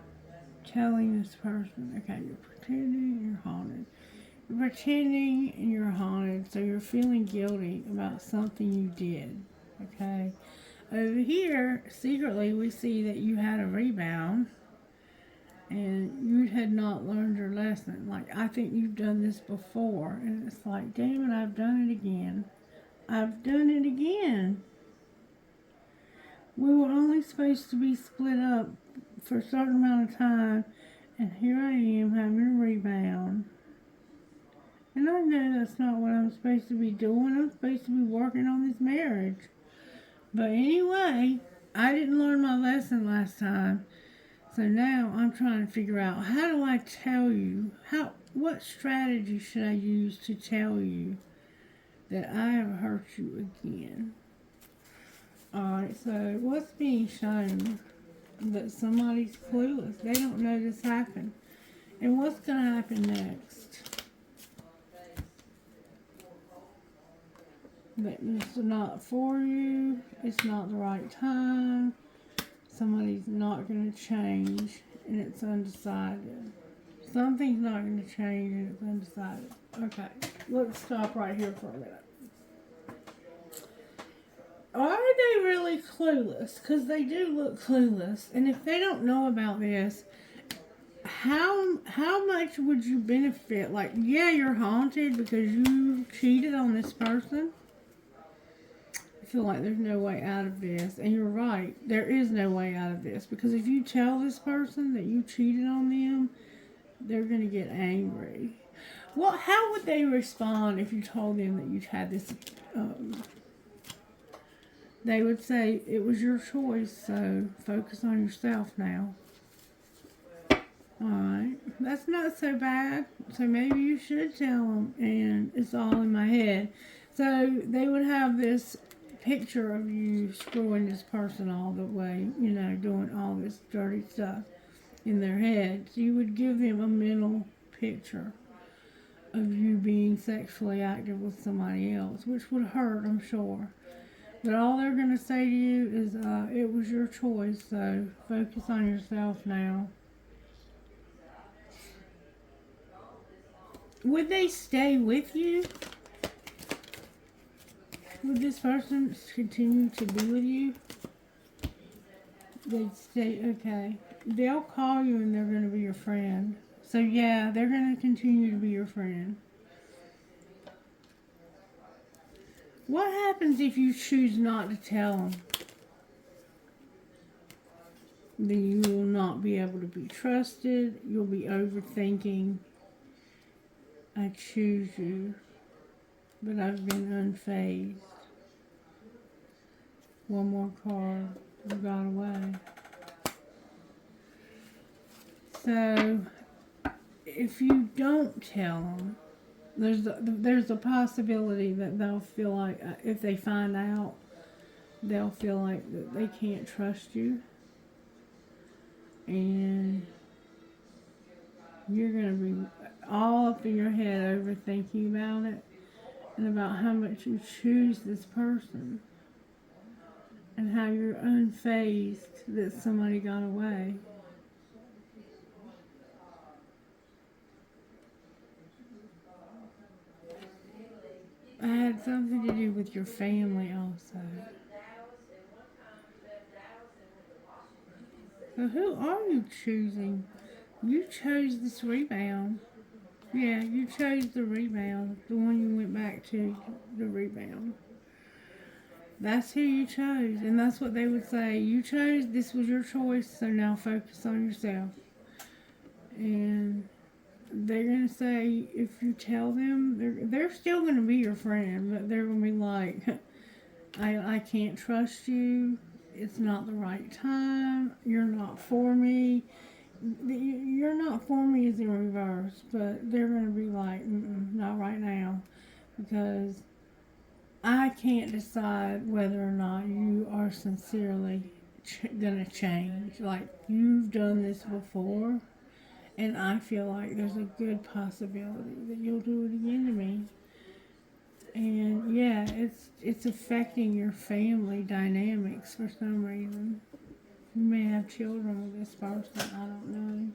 telling this person, okay, you're pretending you're haunted. You're pretending and you're haunted, so you're feeling guilty about something you did, okay? Over here, secretly, we see that you had a rebound and you had not learned your lesson. Like, I think you've done this before, and it's like, damn it, I've done it again. I've done it again. We were only supposed to be split up for a certain amount of time, and here I am having a rebound. And I know that's not what I'm supposed to be doing. I'm supposed to be working on this marriage. But anyway, I didn't learn my lesson last time. So now I'm trying to figure out, how do I tell you? What strategy should I use to tell you that I have hurt you again? Alright, so what's being shown? That somebody's clueless. They don't know this happened. And what's going to happen next? That it's not for you. It's not the right time. Somebody's not going to change, and it's undecided. Something's not going to change, and it's undecided. Okay, let's stop right here for a minute. Are they really clueless? Because they do look clueless. And if they don't know about this, how much would you benefit? Like, yeah, you're haunted because you cheated on this person. I feel like there's no way out of this. And you're right. There is no way out of this. Because if you tell this person that you cheated on them, they're going to get angry. Well, how would they respond if you told them that you had this... they would say, it was your choice, so focus on yourself now. Alright, that's not so bad. So maybe you should tell them, and it's all in my head. So they would have this picture of you screwing this person all the way, you know, doing all this dirty stuff in their head. So you would give them a mental picture of you being sexually active with somebody else, which would hurt, I'm sure. But all they're going to say to you is, it was your choice, so focus on yourself now. Would they stay with you? Would this person continue to be with you? They'd stay, okay. They'll call you and they're going to be your friend. So yeah, they're going to continue to be your friend. What happens if you choose not to tell them? Then you will not be able to be trusted. You'll be overthinking. I choose you, but I've been unfazed. One more card. You got away. So, if you don't tell them, there's a possibility that they'll feel like, if they find out, they'll feel like that they can't trust you. And you're going to be all up in your head overthinking about it and about how much you choose this person and how you're unfazed that somebody got away. I had something to do with your family also. So who are you choosing? You chose this rebound. Yeah, you chose the rebound. The one you went back to, the rebound. That's who you chose. And that's what they would say. You chose, this was your choice, so now focus on yourself. And they're going to say, if you tell them, they're still going to be your friend, but they're going to be like, I can't trust you. It's not the right time. You're not for me. You're not for me is in reverse, but they're going to be like, not right now, because I can't decide whether or not you are sincerely going to change. Like, you've done this before, and I feel like there's a good possibility that you'll do it again to me. And yeah, it's affecting your family dynamics for some reason. You may have children with this person, I don't know.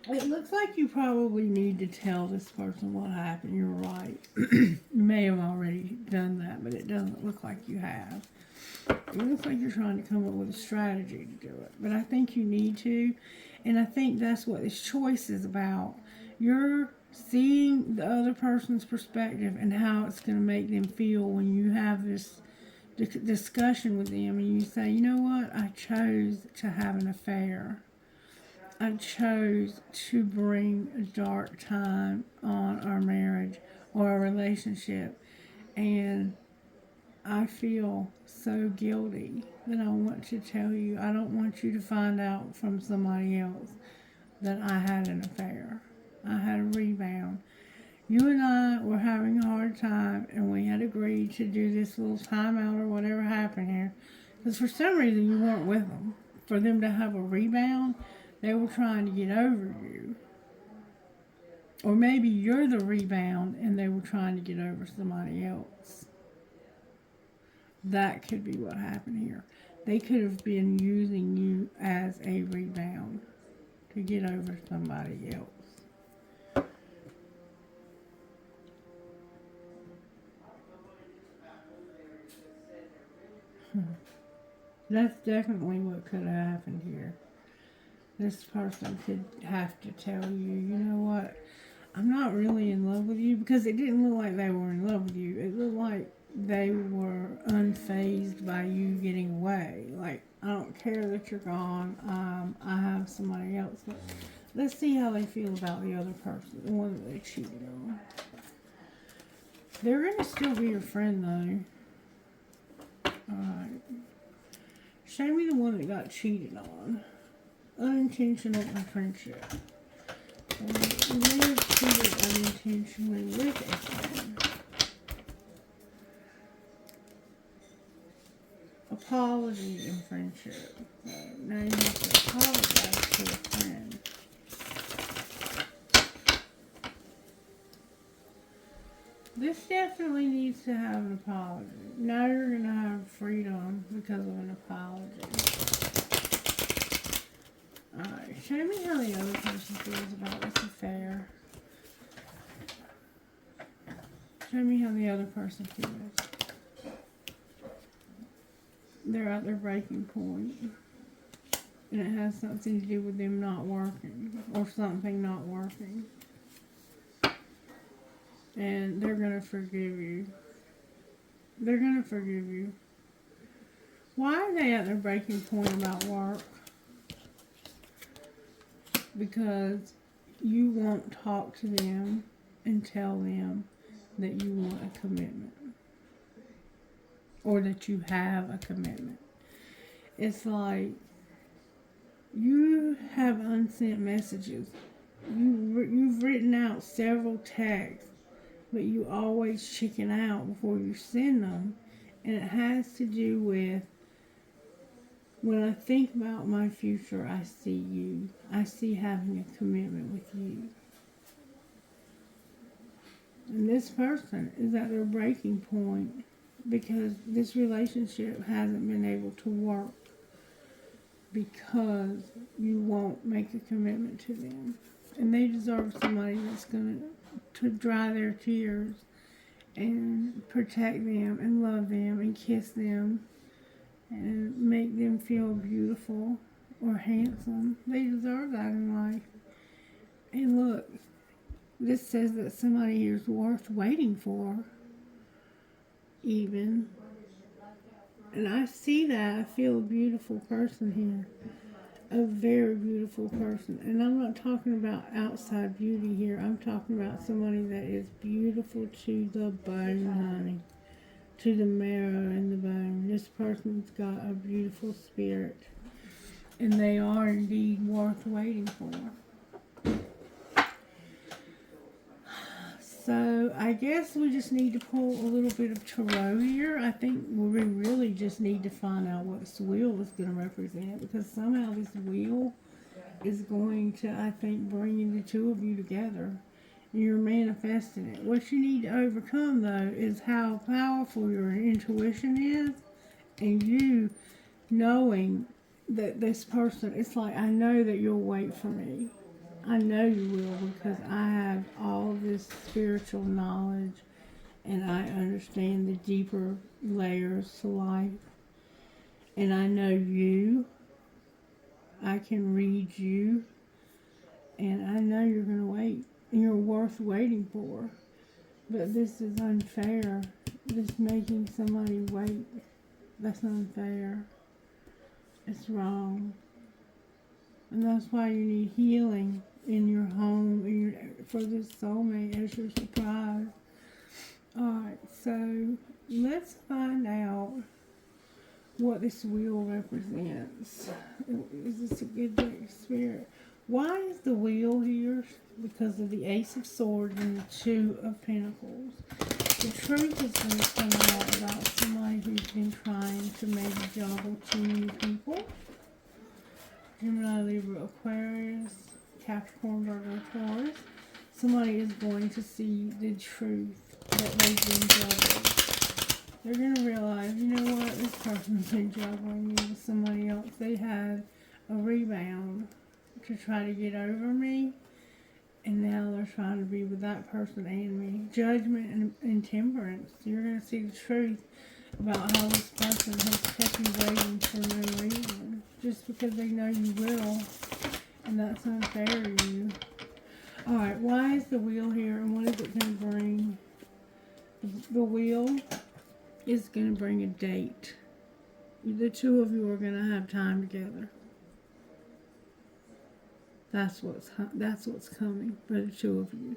It looks like you probably need to tell this person what happened. You're right. You may have already done that, but it doesn't look like you have. It looks like you're trying to come up with a strategy to do it. But I think you need to. And I think that's what this choice is about. You're seeing the other person's perspective and how it's going to make them feel when you have this discussion with them and you say, you know what, I chose to have an affair. I chose to bring a dark time on our marriage or our relationship. And I feel so guilty that I want to tell you. I don't want you to find out from somebody else that I had an affair. I had a rebound. You and I were having a hard time, and we had agreed to do this little timeout or whatever happened here. Because for some reason you weren't with them. For them to have a rebound, they were trying to get over you. Or maybe you're the rebound and they were trying to get over somebody else. That could be what happened here. They could have been using you as a rebound to get over somebody else. That's definitely what could have happened here. This person could have to tell you, you know what, I'm not really in love with you, because it didn't look like they were in love with you. It looked like they were unfazed by you getting away. Like, I don't care that you're gone. I have somebody else. But let's see how they feel about the other person, the one that they cheated on. They're going to still be your friend, though. Alright. Show me the one that got cheated on. Unintentional friendship. Live cheated unintentionally with a friend. Apology in friendship. Now you have to apologize to a friend. This definitely needs to have an apology. Now you're going to have freedom because of an apology. Alright, show me how the other person feels about this affair. Show me how the other person feels. They're at their breaking point. And it has something to do with them not working. Or something not working. And they're going to forgive you. They're going to forgive you. Why are they at their breaking point about work? Because you won't talk to them and tell them that you want a commitment. Or that you have a commitment. It's like you have unsent messages. You've written out several texts, but you always chicken out before you send them. And it has to do with, when I think about my future, I see you. I see having a commitment with you. And this person is at their breaking point because this relationship hasn't been able to work because you won't make a commitment to them. And they deserve somebody that's going to dry their tears and protect them and love them and kiss them and make them feel beautiful or handsome. They deserve that in life. And look, this says that somebody here is worth waiting for, even. And I see that. I feel a beautiful person here. A very beautiful person. And I'm not talking about outside beauty here. I'm talking about somebody that is beautiful to the bone, honey. To the marrow and the bone. This person's got a beautiful spirit. And they are indeed worth waiting for. So I guess we just need to pull a little bit of tarot here. I think we really just need to find out what this wheel is going to represent, because somehow this wheel is going to, I think, bring the two of you together. You're manifesting it. What you need to overcome, though, is how powerful your intuition is, and you knowing that this person, it's like, I know that you'll wait for me. I know you will, because I have all this spiritual knowledge and I understand the deeper layers to life. And I know you. I can read you. And I know you're going to wait. And you're worth waiting for. But this is unfair. Just making somebody wait. That's unfair. It's wrong. And that's why you need healing in your home for this soulmate as your surprise. Alright, so let's find out what this wheel represents. Is this a good day of spirit? Why is the wheel here? Because of the Ace of Swords and the Two of Pentacles. The truth is going to come out about somebody who's been trying to maybe juggle too many people. Gemini, Libra, Aquarius, Capricorn, Virgo, Taurus. Somebody is going to see the truth that they've been juggling. They're going to realize, you know what, this person's been juggling me with somebody else. They had a rebound to try to get over me, and now they're trying to be with that person and me. Judgment and temperance. You're going to see the truth about how this person has kept you waiting for no reason. Just because they know you will, and that's unfair to you. Alright, why is the wheel here, and what is it going to bring? The wheel is going to bring a date. The two of you are going to have time together. That's what's coming for the two of you.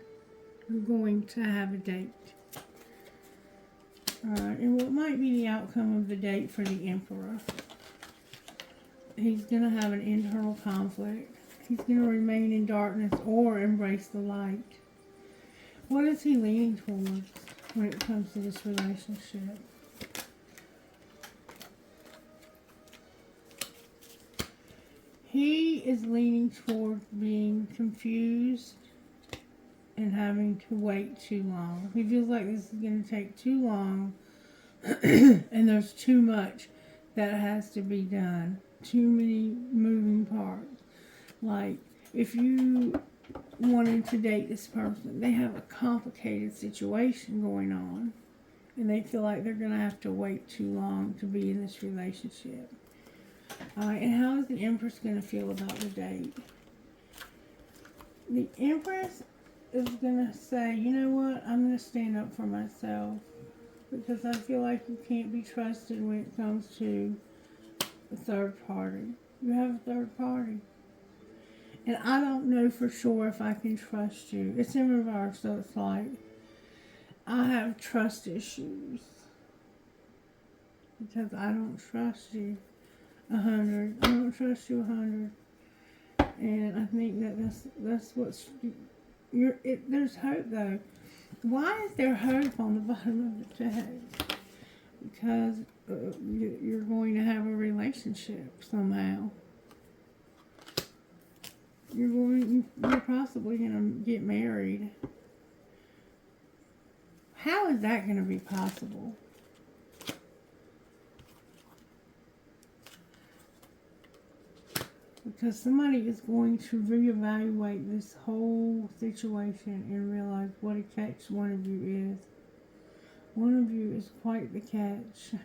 You're going to have a date. Alright, and what might be the outcome of the date for the Emperor? He's going to have an internal conflict. He's going to remain in darkness or embrace the light. What is he leaning towards when it comes to this relationship? He is leaning toward being confused and having to wait too long. He feels like this is going to take too long and there's too much that has to be done. Too many moving parts. Like, if you wanted to date this person, they have a complicated situation going on, and they feel like they're going to have to wait too long to be in this relationship. And how is the Empress going to feel about the date? The Empress is going to say, you know what, I'm going to stand up for myself, because I feel like you can't be trusted when it comes to a third party. You have a third party. And I don't know for sure if I can trust you. It's in reverse, so it's like, I have trust issues. Because I don't trust you 100. I don't trust you 100. And I think that that's what's... there's hope, though. Why is there hope on the bottom of the deck? Because you're going to have a relationship somehow. You're possibly going to get married. How is that going to be possible? Because somebody is going to reevaluate this whole situation and realize what a catch one of you is. One of you is quite the catch.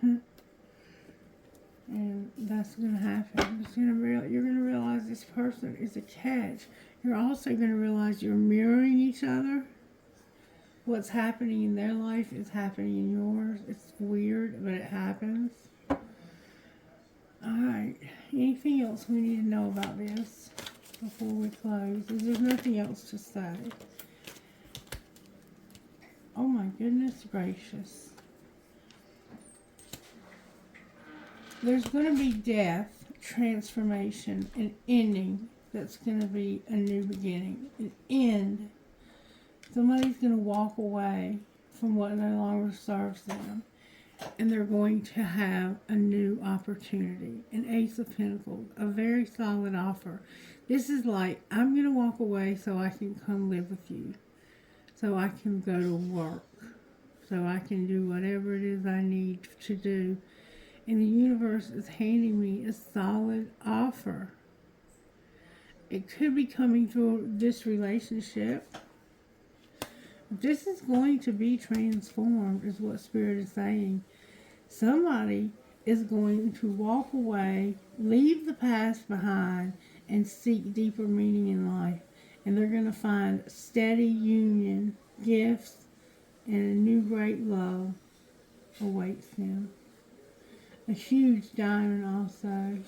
And that's going to happen. You're going to realize this person is a catch. You're also going to realize you're mirroring each other. What's happening in their life is happening in yours. It's weird, but it happens. Alright. Anything else we need to know about this before we close? There's nothing else to say. Oh my goodness gracious. There's going to be death, transformation, an ending that's going to be a new beginning. An end. Somebody's going to walk away from what no longer serves them. and they're going to have a new opportunity. An Ace of Pentacles, a very solid offer. This is like, I'm going to walk away so I can come live with you, so I can go to work, so I can do whatever it is I need to do. And the universe is handing me a solid offer. It could be coming through this relationship. This is going to be transformed, is what Spirit is saying. Somebody is going to walk away, leave the past behind, and seek deeper meaning in life. And they're going to find steady union, gifts, and a new great love awaits them. A huge diamond also.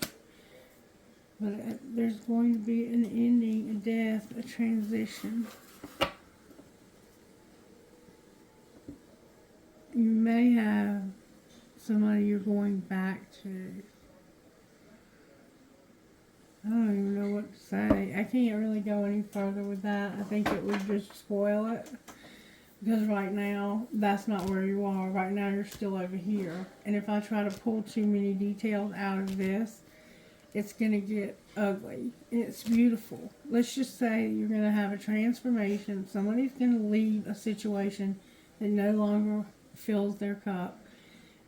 But there's going to be an ending, a death, a transition. You may have somebody you're going back to. I don't even know what to say. I can't really go any further with that. I think it would just spoil it. Because right now, that's not where you are. Right now, you're still over here. And if I try to pull too many details out of this, it's going to get ugly. And it's beautiful. Let's just say you're going to have a transformation. Somebody's going to leave a situation that no longer fills their cup.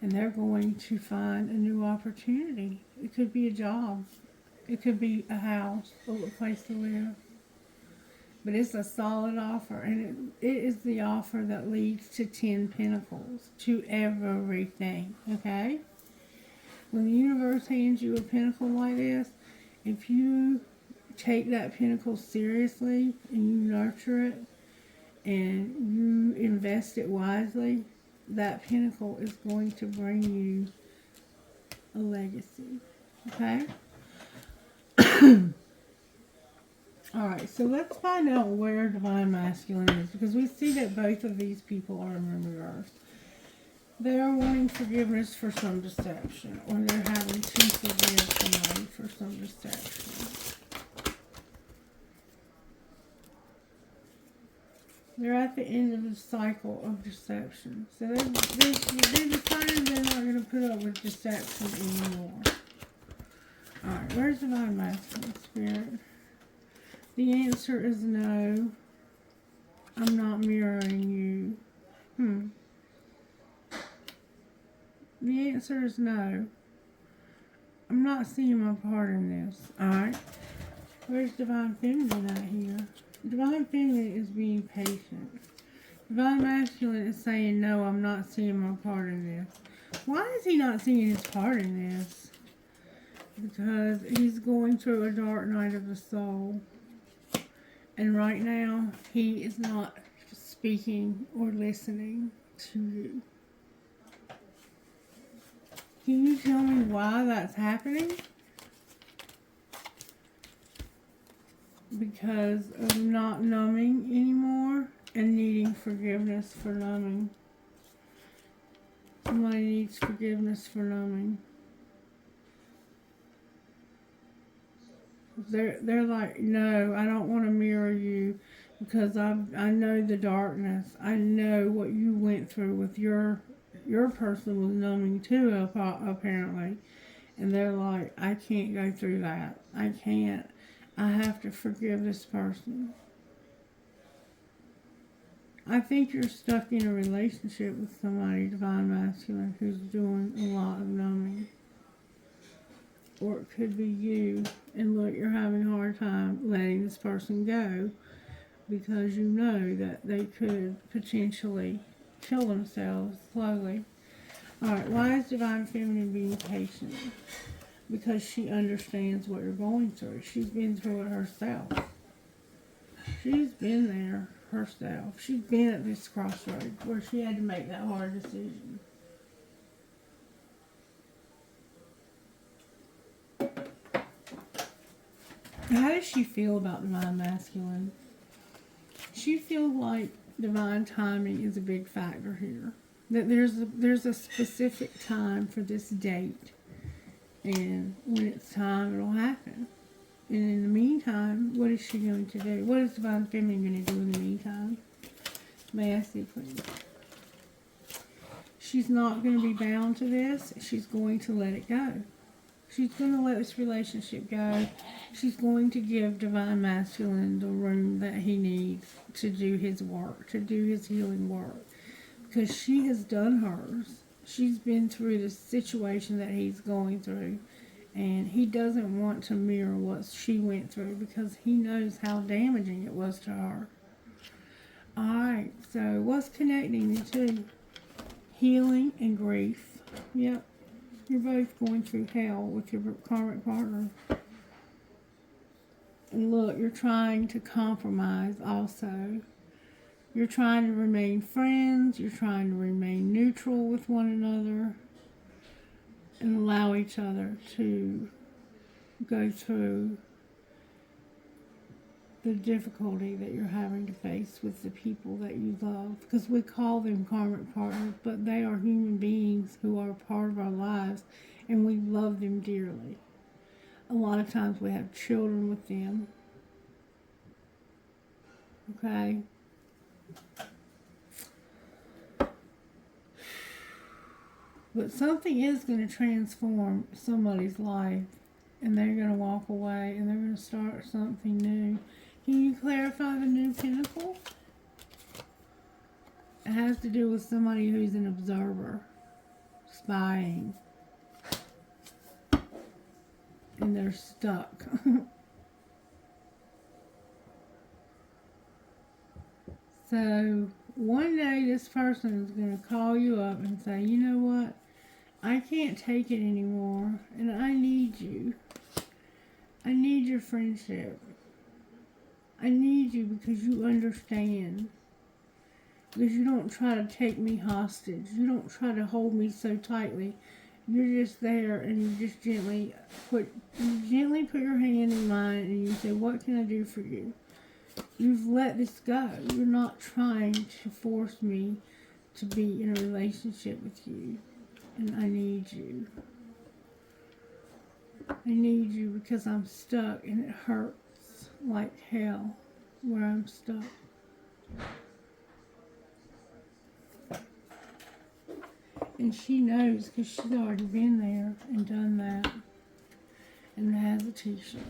And they're going to find a new opportunity. It could be a job. It could be a house or a place to live. But it's a solid offer, and it is the offer that leads to 10 Pentacles, to everything, okay? When the universe hands you a pentacle like this, if you take that pentacle seriously and you nurture it and you invest it wisely, that pentacle is going to bring you a legacy, okay? Alright, so let's find out where Divine Masculine is, because we see that both of these people are in reverse. They are wanting forgiveness for some deception, or they're having to forgive somebody for some deception. They're at the end of the cycle of deception. So they decided they're not going to put up with deception anymore. Alright, where's Divine Masculine Spirit? The answer is no. I'm not mirroring you. The answer is no. I'm not seeing my part in this. Alright. Where's Divine Feminine out here? Divine Feminine is being patient. Divine Masculine is saying, no, I'm not seeing my part in this. Why is he not seeing his part in this? Because he's going through a dark night of the soul. And right now, he is not speaking or listening to you. Can you tell me why that's happening? Because of not numbing anymore and needing forgiveness for numbing. Somebody needs forgiveness for numbing. They're like, no, I don't want to mirror you because I know the darkness. I know what you went through with your person was numbing too, apparently. And they're like, I can't go through that. I can't. I have to forgive this person. I think you're stuck in a relationship with somebody, Divine Masculine, who's doing a lot of numbing. Or it could be you, and look, you're having a hard time letting this person go because you know that they could potentially kill themselves slowly. Alright, why is Divine Feminine being patient? Because she understands what you're going through. She's been through it herself. She's been there herself. She's been at this crossroads where she had to make that hard decision. How does she feel about Divine Masculine? She feels like divine timing is a big factor here. That there's a specific time for this date. And when it's time, it'll happen. And in the meantime, what is she going to do? What is Divine Feminine going to do in the meantime? May I see, please? she's not going to be bound to this. She's going to let it go. She's going to let this relationship go. She's going to give Divine Masculine the room that he needs to do his work, to do his healing work. Because she has done hers. She's been through the situation that he's going through. And he doesn't want to mirror what she went through because he knows how damaging it was to her. Alright, so what's connecting the two? Healing and grief. Yep. You're both going through hell with your karmic partner. And look, you're trying to compromise also. You're trying to remain friends. You're trying to remain neutral with one another. And allow each other to go through the difficulty that you're having to face with the people that you love. Because we call them karmic partners, but they are human beings who are part of our lives, and we love them dearly. A lot of times we have children with them. Okay? But something is going to transform somebody's life, and they're going to walk away, and they're going to start something new. Can you clarify the new pinnacle? It has to do with somebody who's an observer, spying, and they're stuck. So one day this person is going to call you up and say, you know what? I can't take it anymore, and I need you. I need your friendship. I need you because you understand. Because you don't try to take me hostage. You don't try to hold me so tightly. You're just there, and you just gently put your hand in mine, and you say, what can I do for you? You've let this go. You're not trying to force me to be in a relationship with you. And I need you. I need you because I'm stuck, and it hurts like hell where I'm stuck. And she knows because she's already been there and done that. And has a t-shirt.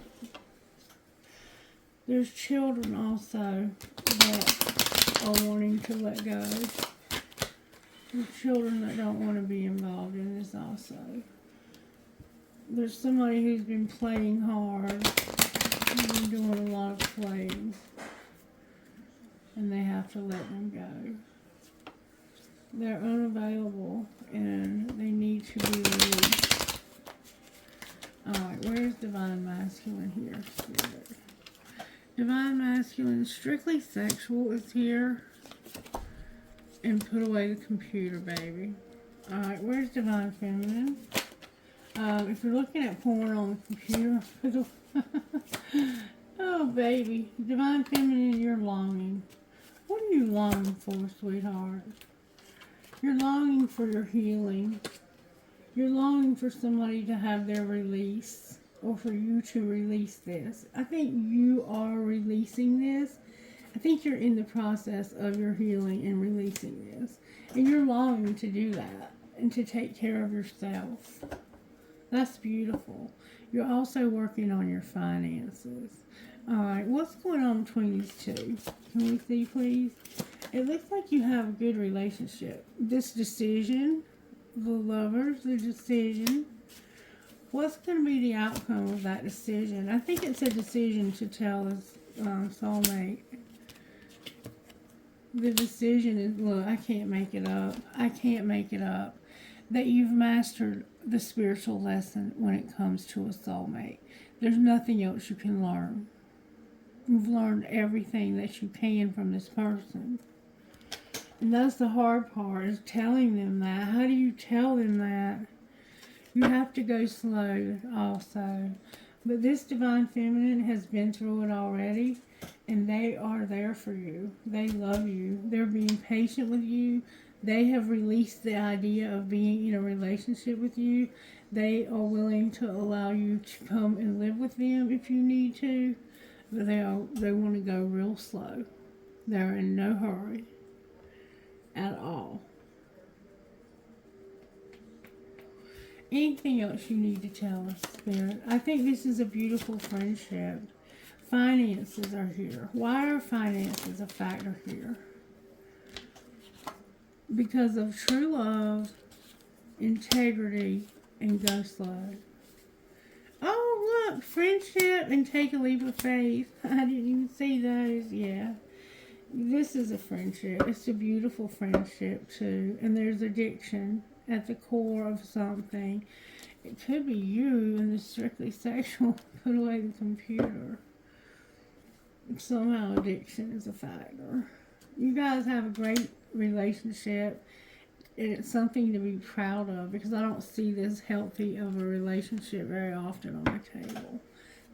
There's children also that are wanting to let go. There's children that don't want to be involved in this also. There's somebody who's been playing hard. Been doing a lot of playing. And they have to let them go. They're unavailable and they need to be released. Alright, where's Divine Masculine here? Spirit. Divine Masculine, strictly sexual is here. And put away the computer, baby. Alright, where's Divine Feminine? If you're looking at porn on the computer, oh, baby. Divine Feminine, you're longing. What are you longing for, sweetheart? You're longing for your healing. You're longing for somebody to have their release, or for you to release this. I think you are releasing this. I think you're in the process of your healing and releasing this. And you're longing to do that and to take care of yourself. That's beautiful. You're also working on your finances. Alright, what's going on between these two? Can we see, please? It looks like you have a good relationship. This decision, the lovers, the decision. What's going to be the outcome of that decision? I think it's a decision to tell his soulmate. The decision is, look, I can't make it up. I can't make it up. That you've mastered the spiritual lesson when it comes to a soulmate. There's nothing else you can learn. You've learned everything that you can from this person. And that's the hard part, is telling them that. How do you tell them that? You have to go slow also. But this Divine Feminine has been through it already. And they are there for you. They love you. They're being patient with you. They have released the idea of being in a relationship with you. They are willing to allow you to come and live with them if you need to. But they want to go real slow. They're in no hurry at all. Anything else you need to tell us, Spirit? I think this is a beautiful friendship. Finances are here. Why are finances a factor here? Because of true love, integrity, and ghost love. Oh, look, friendship and take a leap of faith. I didn't even see those. Yeah. This is a friendship. It's a beautiful friendship, too. And there's addiction at the core of something. It could be you and the strictly sexual. Put away the computer. Somehow addiction is a factor. You guys have a great relationship. And it's something to be proud of, because I don't see this healthy of a relationship very often on the table.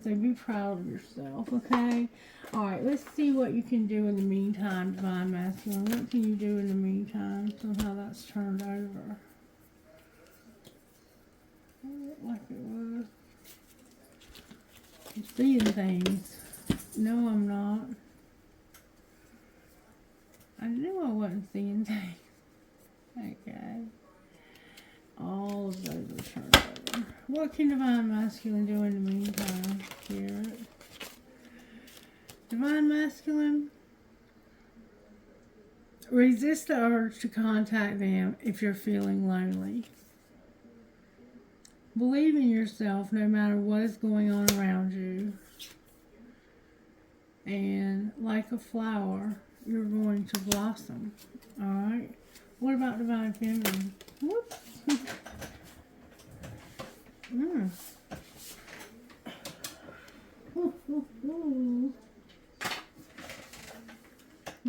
So be proud of yourself, okay? Alright, let's see what you can do in the meantime, Divine Masculine. What can you do in the meantime? Somehow that's turned over. Like it was. I'm seeing things. No, I'm not. I knew I wasn't seeing things. Okay. All of those are turned over. What can Divine Masculine do in the meantime, Spirit? Divine Masculine, resist the urge to contact them if you're feeling lonely. Believe in yourself no matter what is going on around you. And like a flower, you're going to blossom. Alright? What about Divine Feminine? Whoops.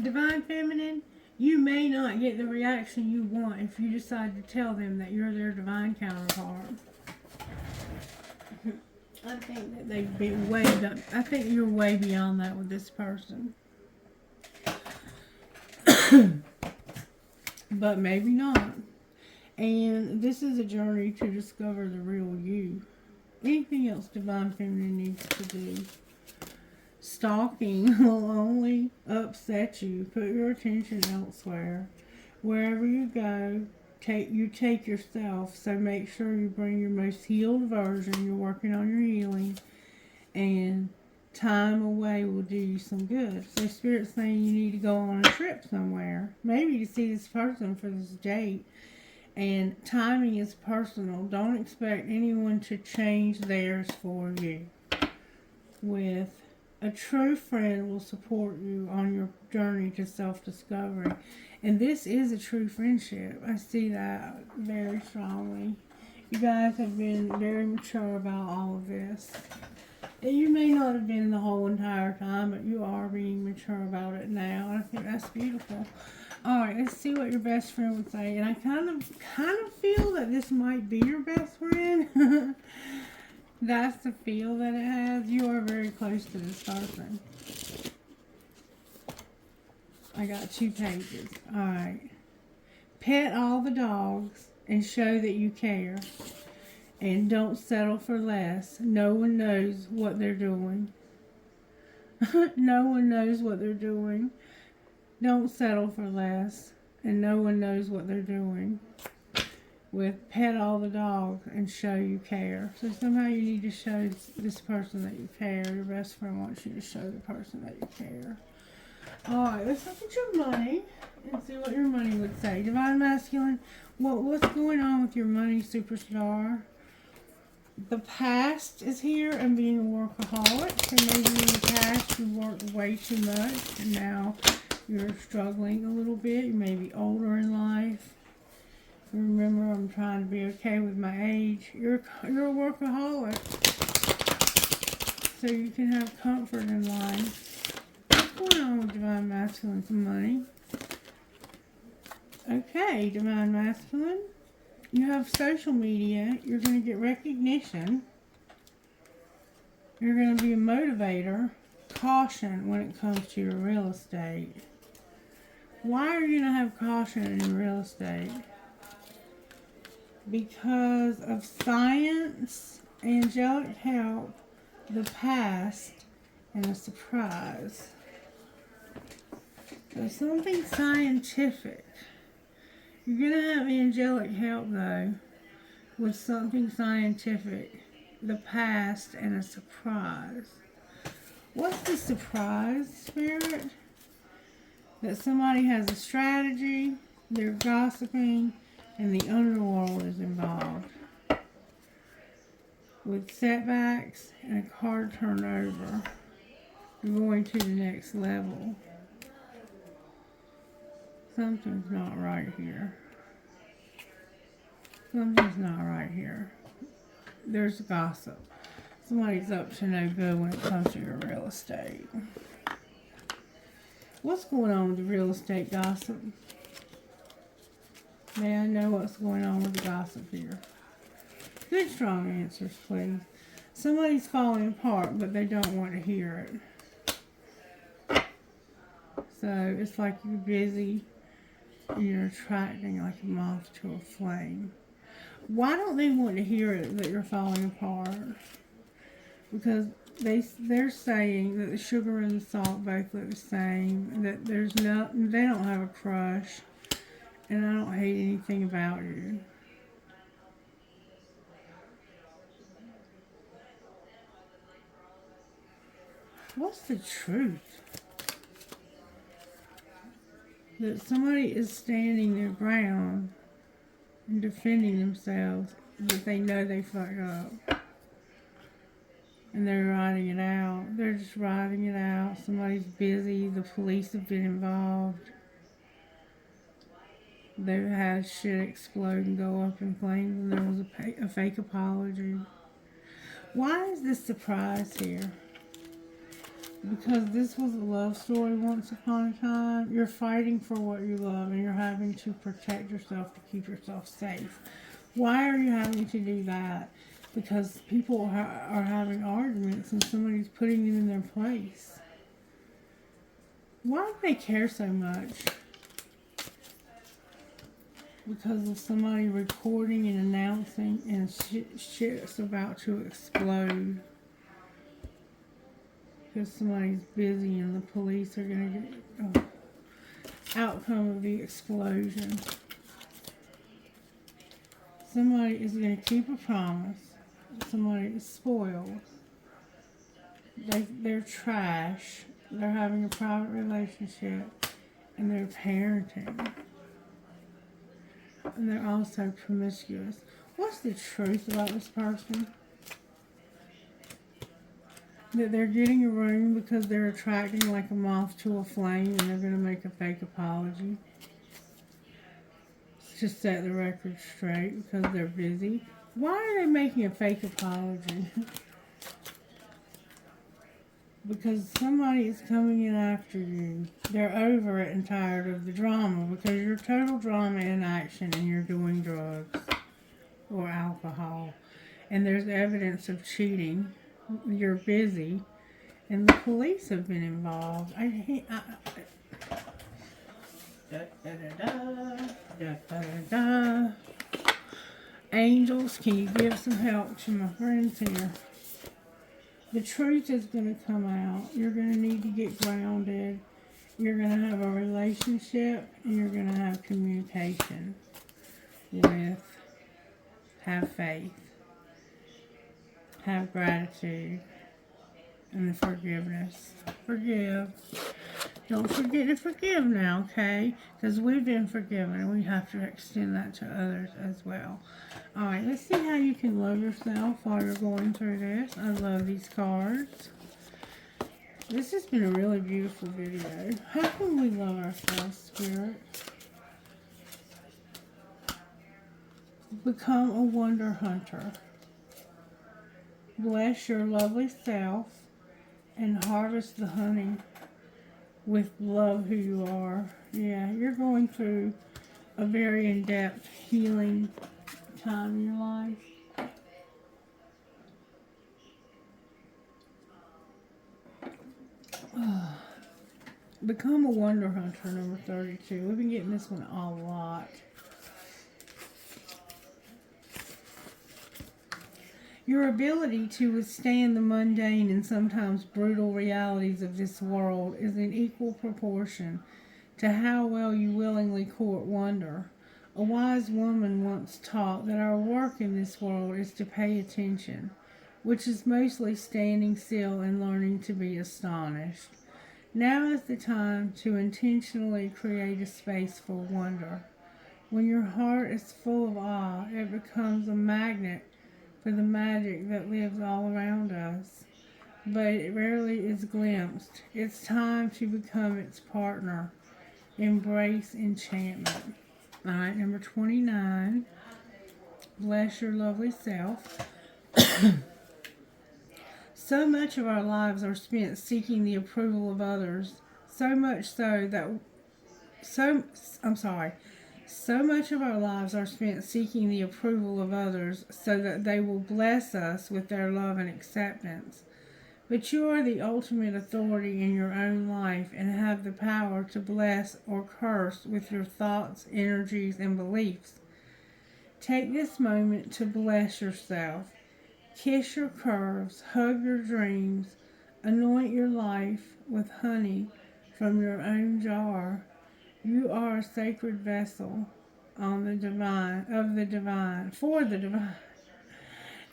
Divine Feminine, you may not get the reaction you want if you decide to tell them that you're their divine counterpart. I think that they've been way done. I think you're way beyond that with this person. But maybe not. And this is a journey to discover the real you. Anything else Divine Feminine needs to do? Stalking will only upset you. Put your attention elsewhere. Wherever you go, take yourself. So make sure you bring your most healed version. You're working on your healing. And time away will do you some good. So Spirit's saying you need to go on a trip somewhere. Maybe to see this person for this date. And timing is personal. Don't expect anyone to change theirs for you. With a true friend will support you on your journey to self-discovery. And this is a true friendship. I see that very strongly. You guys have been very mature about all of this. And you may not have been the whole entire time, but you are being mature about it now. And I think that's beautiful. Alright, let's see what your best friend would say. And I kind of feel that this might be your best friend. That's the feel that it has. You are very close to this person. I got 2 pages. Alright. Pet all the dogs and show that you care. And don't settle for less. No one knows what they're doing. No one knows what they're doing. Don't settle for less. And no one knows what they're doing. With pet all the dogs and show you care. So somehow you need to show this person that you care. Your best friend wants you to show the person that you care. Alright, let's look at your money and see what your money would say. Divine Masculine, what's going on with your money, superstar? The past is here and being a workaholic. So maybe in the past you worked way too much and now you're struggling a little bit. You may be older in life. Remember, I'm trying to be okay with my age. You're a workaholic. So you can have comfort in life. What's going on with Divine Masculine for money? Okay, Divine Masculine. You have social media. You're going to get recognition. You're going to be a motivator. Caution when it comes to your real estate. Why are you going to have caution in your real estate? Because of science, angelic help, the past, and a surprise. So something scientific. You're going to have angelic help though. with something scientific, the past, and a surprise. What's the surprise, Spirit? That somebody has a strategy, they're gossiping, and the underworld is involved. With setbacks and a card turned over, you're going to the next level. Something's not right here. Something's not right here. There's gossip. Somebody's up to no good when it comes to your real estate. What's going on with the real estate gossip? May I know what's going on with the gossip here? Good, strong answers, please. Somebody's falling apart, but they don't want to hear it. So it's like you're busy and you're attracting like a moth to a flame. Why don't they want to hear it that you're falling apart? Because they're saying that the sugar and the salt both look the same, that they don't have a crush, and I don't hate anything about you. What's the truth? That somebody is standing their ground and defending themselves, but they know they fucked up. And they're writing it out. They're just writing it out. Somebody's busy. The police have been involved. They've had shit explode and go up in flames, and there was a fake apology. Why is this surprise here? Because this was a love story once upon a time. You're fighting for what you love, and you're having to protect yourself to keep yourself safe. Why are you having to do that? Because people are having arguments and somebody's putting them in their place. Why do they care so much? Because of somebody recording and announcing and shit's about to explode. Because somebody's busy and the police are going to get outcome of the explosion. Somebody is going to keep a promise. Somebody is spoiled. They're trash. They're having a private relationship. And they're parenting. And they're also promiscuous. What's the truth about this person? That they're getting a room because they're attracting like a moth to a flame and they're going to make a fake apology. To set the record straight because they're busy. Why are they making a fake apology? Because somebody is coming in after you. They're over it and tired of the drama because you're total drama in action and you're doing drugs or alcohol. And there's evidence of cheating. You're busy. And the police have been involved. Angels, can you give some help to my friends here? The truth is going to come out. You're going to need to get grounded. You're going to have a relationship. And you're going to have communication with. Have faith. Have gratitude. And forgiveness. Forgive. Don't forget to forgive now, okay? Because we've been forgiven and we have to extend that to others as well. Alright, let's see how you can love yourself while you're going through this. I love these cards. This has been a really beautiful video. How can we love ourselves, Spirit? Become a wonder hunter. Bless your lovely self and harvest the honey with love who you are. Yeah, you're going through a very in-depth healing time in your life. Become a wonder hunter, number 32. We've been getting this one a lot. Your ability to withstand the mundane and sometimes brutal realities of this world is in equal proportion to how well you willingly court wonder. A wise woman once taught that our work in this world is to pay attention, which is mostly standing still and learning to be astonished. Now is the time to intentionally create a space for wonder. When your heart is full of awe, it becomes a magnet for the magic that lives all around us, but it rarely is glimpsed. It's time to become its partner. Embrace enchantment. All right, number 29. Bless your lovely self. So much of our lives are spent seeking the approval of others. So much so that so much of our lives are spent seeking the approval of others so that they will bless us with their love and acceptance. But you are the ultimate authority in your own life and have the power to bless or curse with your thoughts, energies, and beliefs. Take this moment to bless yourself. Kiss your curves, hug your dreams, anoint your life with honey from your own jar. You are a sacred vessel on the divine, of the divine, for the divine.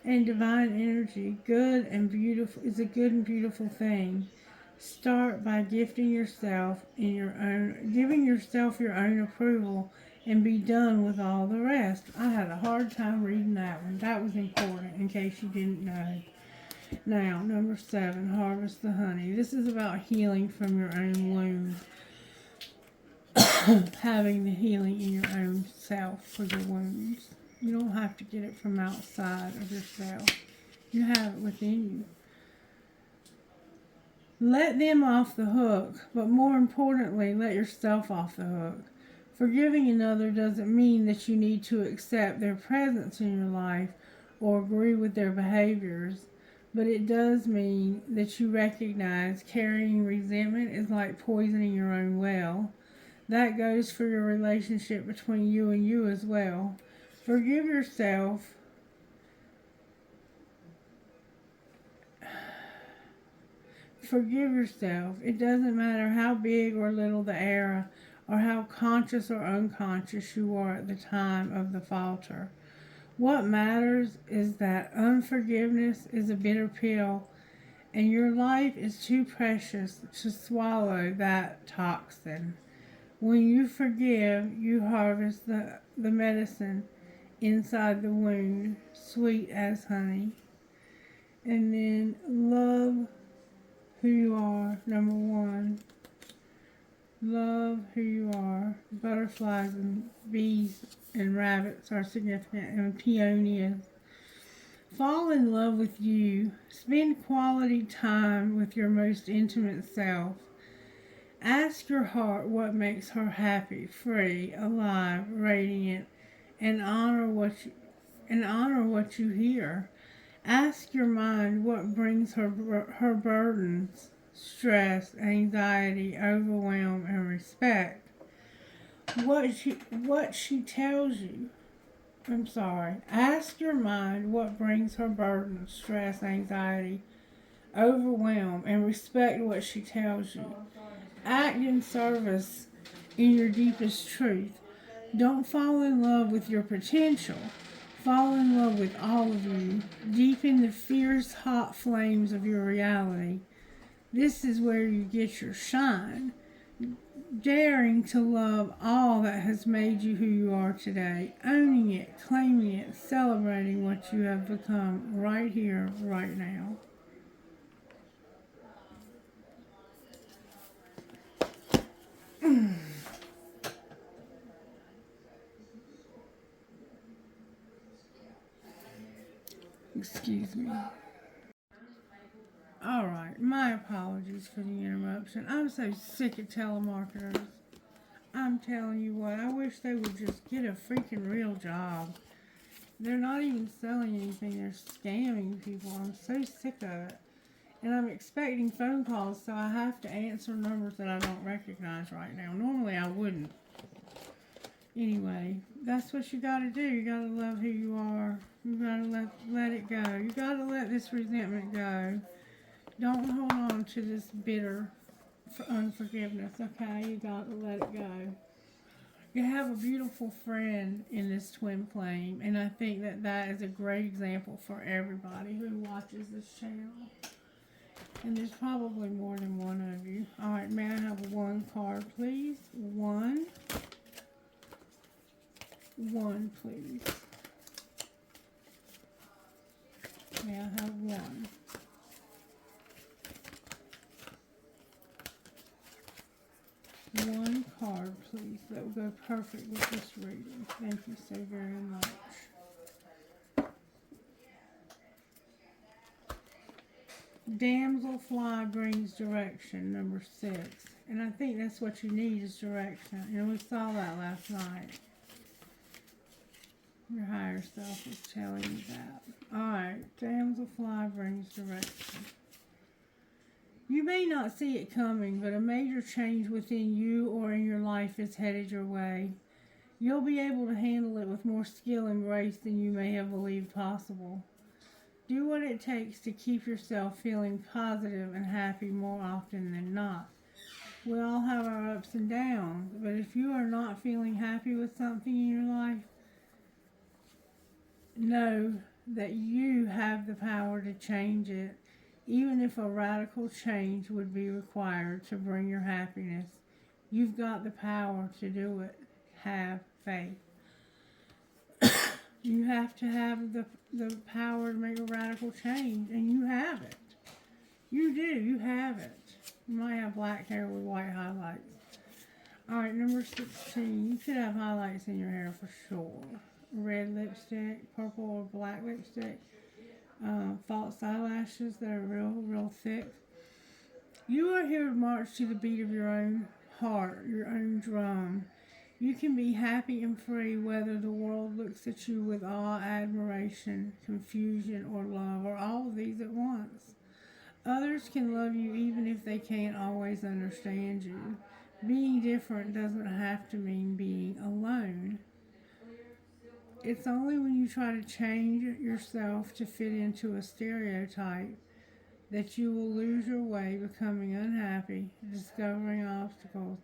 And divine energy, good and beautiful, is a good and beautiful thing. Start by giving yourself your own approval, and be done with all the rest. I had a hard time reading that one. That was important, in case you didn't know. Now, number 7, harvest the honey. This is about healing from your own wound. Having the healing in your own self for your wounds. You don't have to get it from outside of yourself. You have it within you. Let them off the hook, but more importantly, let yourself off the hook. Forgiving another doesn't mean that you need to accept their presence in your life or agree with their behaviors, but it does mean that you recognize carrying resentment is like poisoning your own well. That goes for your relationship between you and you as well. Forgive yourself. Forgive yourself. It doesn't matter how big or little the error, or how conscious or unconscious you are at the time of the falter. What matters is that unforgiveness is a bitter pill, and your life is too precious to swallow that toxin. When you forgive, you harvest the medicine inside the wound, sweet as honey. And then love who you are, number 1. Love who you are. Butterflies and bees and rabbits are significant, and peonies. Fall in love with you. Spend quality time with your most intimate self. Ask your heart what makes her happy, free, alive, radiant, and honor what you hear. Ask your mind what brings her burdens, stress, anxiety, overwhelm, and respect. What she tells you. Ask your mind what brings her burdens, stress, anxiety, overwhelm, and respect what she tells you. Act in service in your deepest truth. Don't fall in love with your potential. Fall in love with all of you, deep in the fierce, hot flames of your reality. This is where you get your shine. Daring to love all that has made you who you are today. Owning it, claiming it, celebrating what you have become right here, right now. Excuse me. Alright, my apologies for the interruption. I'm so sick of telemarketers. I'm telling you what, I wish they would just get a freaking real job. They're not even selling anything, they're scamming people. I'm so sick of it. And I'm expecting phone calls, so I have to answer numbers that I don't recognize right now. Normally I wouldn't. Anyway, that's what you gotta do. You gotta love who you are. You gotta let it go. You gotta let this resentment go. Don't hold on to this bitter unforgiveness, okay? You gotta let it go. You have a beautiful friend in this twin flame, and I think that that is a great example for everybody who watches this channel. And there's probably more than one of you. All right, may I have one card, please? One, please. May I have one? One card, please. That will go perfect with this reading. Thank you so very much. Damselfly brings direction, number 6. And I think that's what you need is direction. And we saw that last night. Your higher self is telling you that. Alright, Damselfly brings direction. You may not see it coming, but a major change within you or in your life is headed your way. You'll be able to handle it with more skill and grace than you may have believed possible. Do what it takes to keep yourself feeling positive and happy more often than not. We all have our ups and downs, but if you are not feeling happy with something in your life, know that you have the power to change it, even if a radical change would be required to bring your happiness. You've got the power to do it. Have faith. You have to have the power to make a radical change, and you have it. You do. You have it. You might have black hair with white highlights. All right, number 16. You should have highlights in your hair for sure. Red lipstick, purple or black lipstick, false eyelashes that are real thick. You are here to march to the beat of your own heart, your own drum. You can be happy and free whether the world looks at you with awe, admiration, confusion, or love, or all of these at once. Others can love you even if they can't always understand you. Being different doesn't have to mean being alone. It's only when you try to change yourself to fit into a stereotype that you will lose your way, becoming unhappy, discovering obstacles,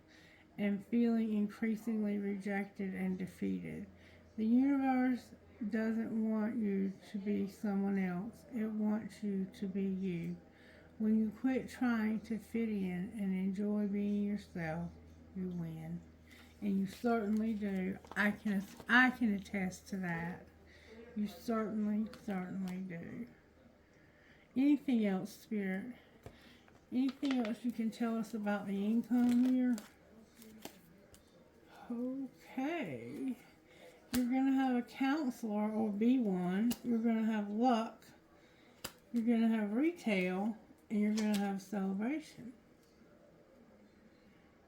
and feeling increasingly rejected and defeated. The universe doesn't want you to be someone else. It wants you to be you. When you quit trying to fit in and enjoy being yourself, you win. And you certainly do. I can attest to that. You certainly do. Anything else, Spirit? Anything else you can tell us about the income here? Okay. You're going to have a counselor or be one. You're going to have luck. You're going to have retail. And you're going to have celebration.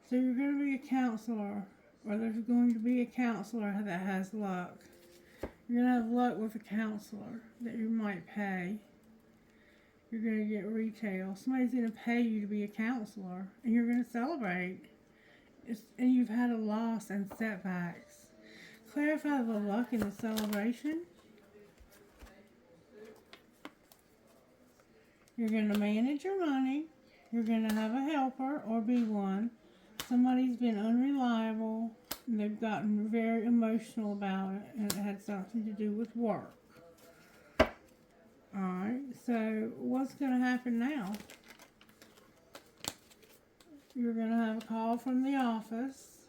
So you're going to be a counselor. Or there's going to be a counselor that has luck. You're going to have luck with a counselor that you might pay. You're going to get retail. Somebody's going to pay you to be a counselor. And you're going to celebrate. And you've had a loss and setbacks. Clarify the luck in the celebration. You're going to manage your money. You're going to have a helper or be one. Somebody's been unreliable. And they've gotten very emotional about it. And it had something to do with work. Alright, so what's going to happen now? You're going to have a call from the office.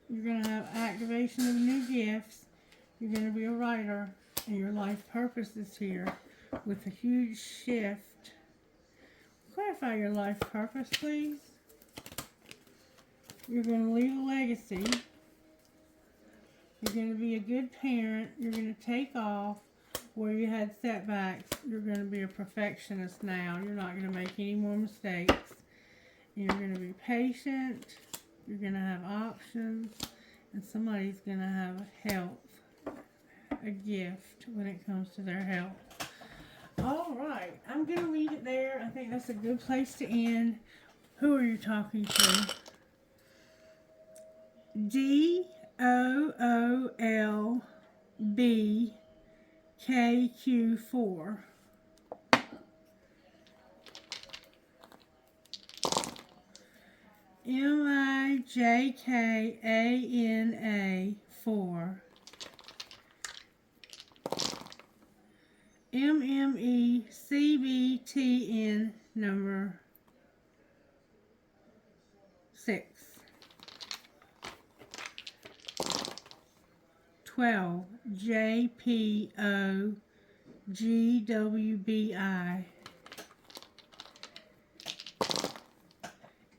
You're going to have activation of new gifts. You're going to be a writer. And your life purpose is here with a huge shift. Clarify your life purpose, please. You're going to leave a legacy. You're going to be a good parent. You're going to take off where you had setbacks. You're going to be a perfectionist now. You're not going to make any more mistakes. You're going to be patient. You're going to have options. And somebody's going to have a gift when it comes to their health. All right. I'm going to leave it there. I think that's a good place to end. Who are you talking to? DOOLBKQ4. WJKANA 4. MMECBTN number 6. 12. JPOGWBI.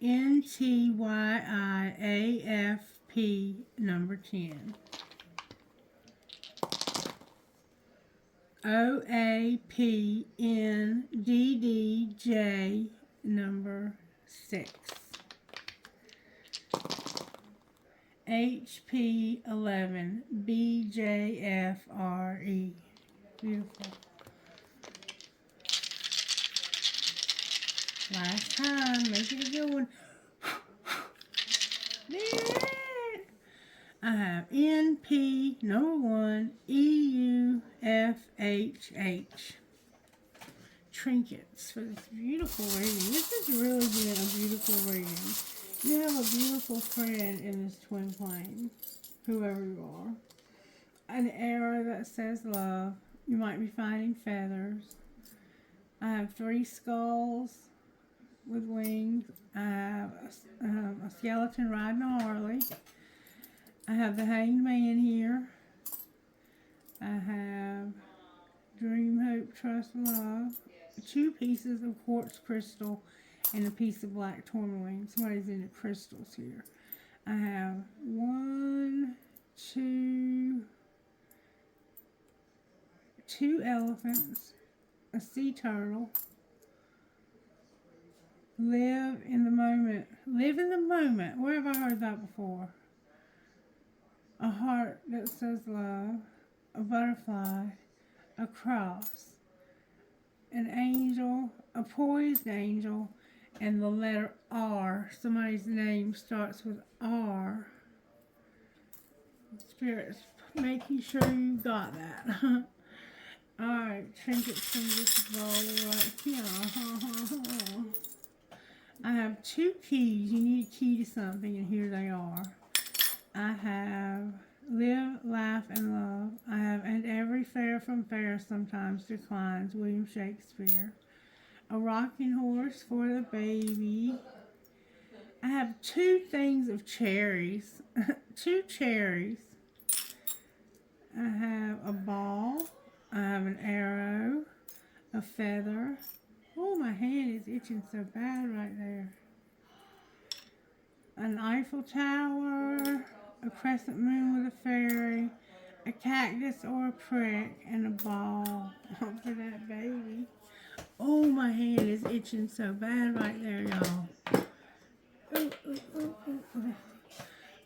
NTYIAFP number 10. OAPNDDJ number 6. HP11 BJFRE. Beautiful. Last time, make it a good one. I have NP number 1 EUFHH. Trinkets for this beautiful reading. This has really been a beautiful reading. You have a beautiful friend in this twin flame, whoever you are. An arrow that says love. You might be finding feathers. I have 3 skulls with wings. I have a skeleton riding a Harley. I have the Hanged Man here. I have Dream, Hope, Trust, Love. 2 pieces of quartz crystal and a piece of black tourmaline. Somebody's into crystals here. I have 2 elephants, a sea turtle. Live in the moment. Live in the moment. Where have I heard that before? A heart that says love, a butterfly, a cross, an angel, a poised angel, and the letter R. Somebody's name starts with R. Spirit's making sure you got that. Alright, trinkets from this ball right here. I have 2 keys. You need a key to something, and here they are. I have live, laugh, and love. I have and every fare from fair sometimes declines. William Shakespeare. A rocking horse for the baby. I have 2 things of cherries. 2 cherries. I have a ball. I have an arrow. A feather. Oh, my hand is itching so bad right there. An Eiffel Tower. A crescent moon with a fairy. A cactus or a prick. And a ball for that baby. Oh, my hand is itching so bad right there, y'all. Ooh, ooh, ooh, ooh, ooh.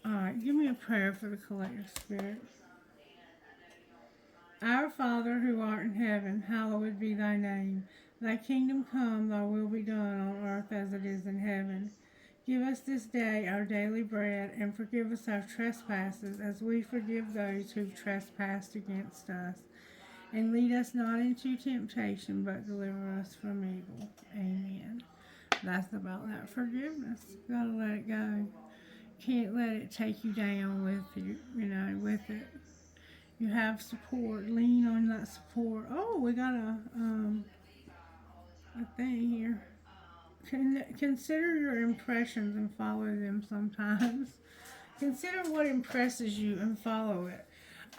Alright, give me a prayer for the collective spirit. Our Father, who art in heaven, hallowed be thy name. Thy kingdom come, thy will be done on earth as it is in heaven. Give us this day our daily bread, and forgive us our trespasses as we forgive those who've trespassed against us. And lead us not into temptation, but deliver us from evil. Amen. That's about that forgiveness. Gotta let it go. Can't let it take you down with you, with it. You have support. Lean on that support. Oh, we got a thing here. Consider your impressions and follow them sometimes. Consider what impresses you and follow it.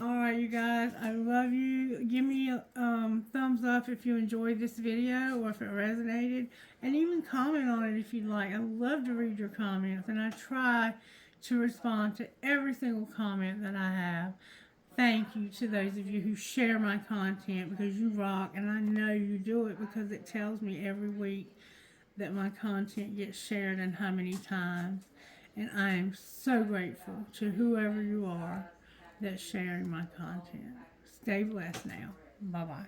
Alright, you guys, I love you. Give me a thumbs up if you enjoyed this video or if it resonated. And even comment on it if you'd like. I love to read your comments, and I try to respond to every single comment that I have. Thank you to those of you who share my content, because you rock, and I know you do it because it tells me every week that my content gets shared and how many times. And I am so grateful to whoever you are that's sharing my content. Stay blessed now. Bye-bye.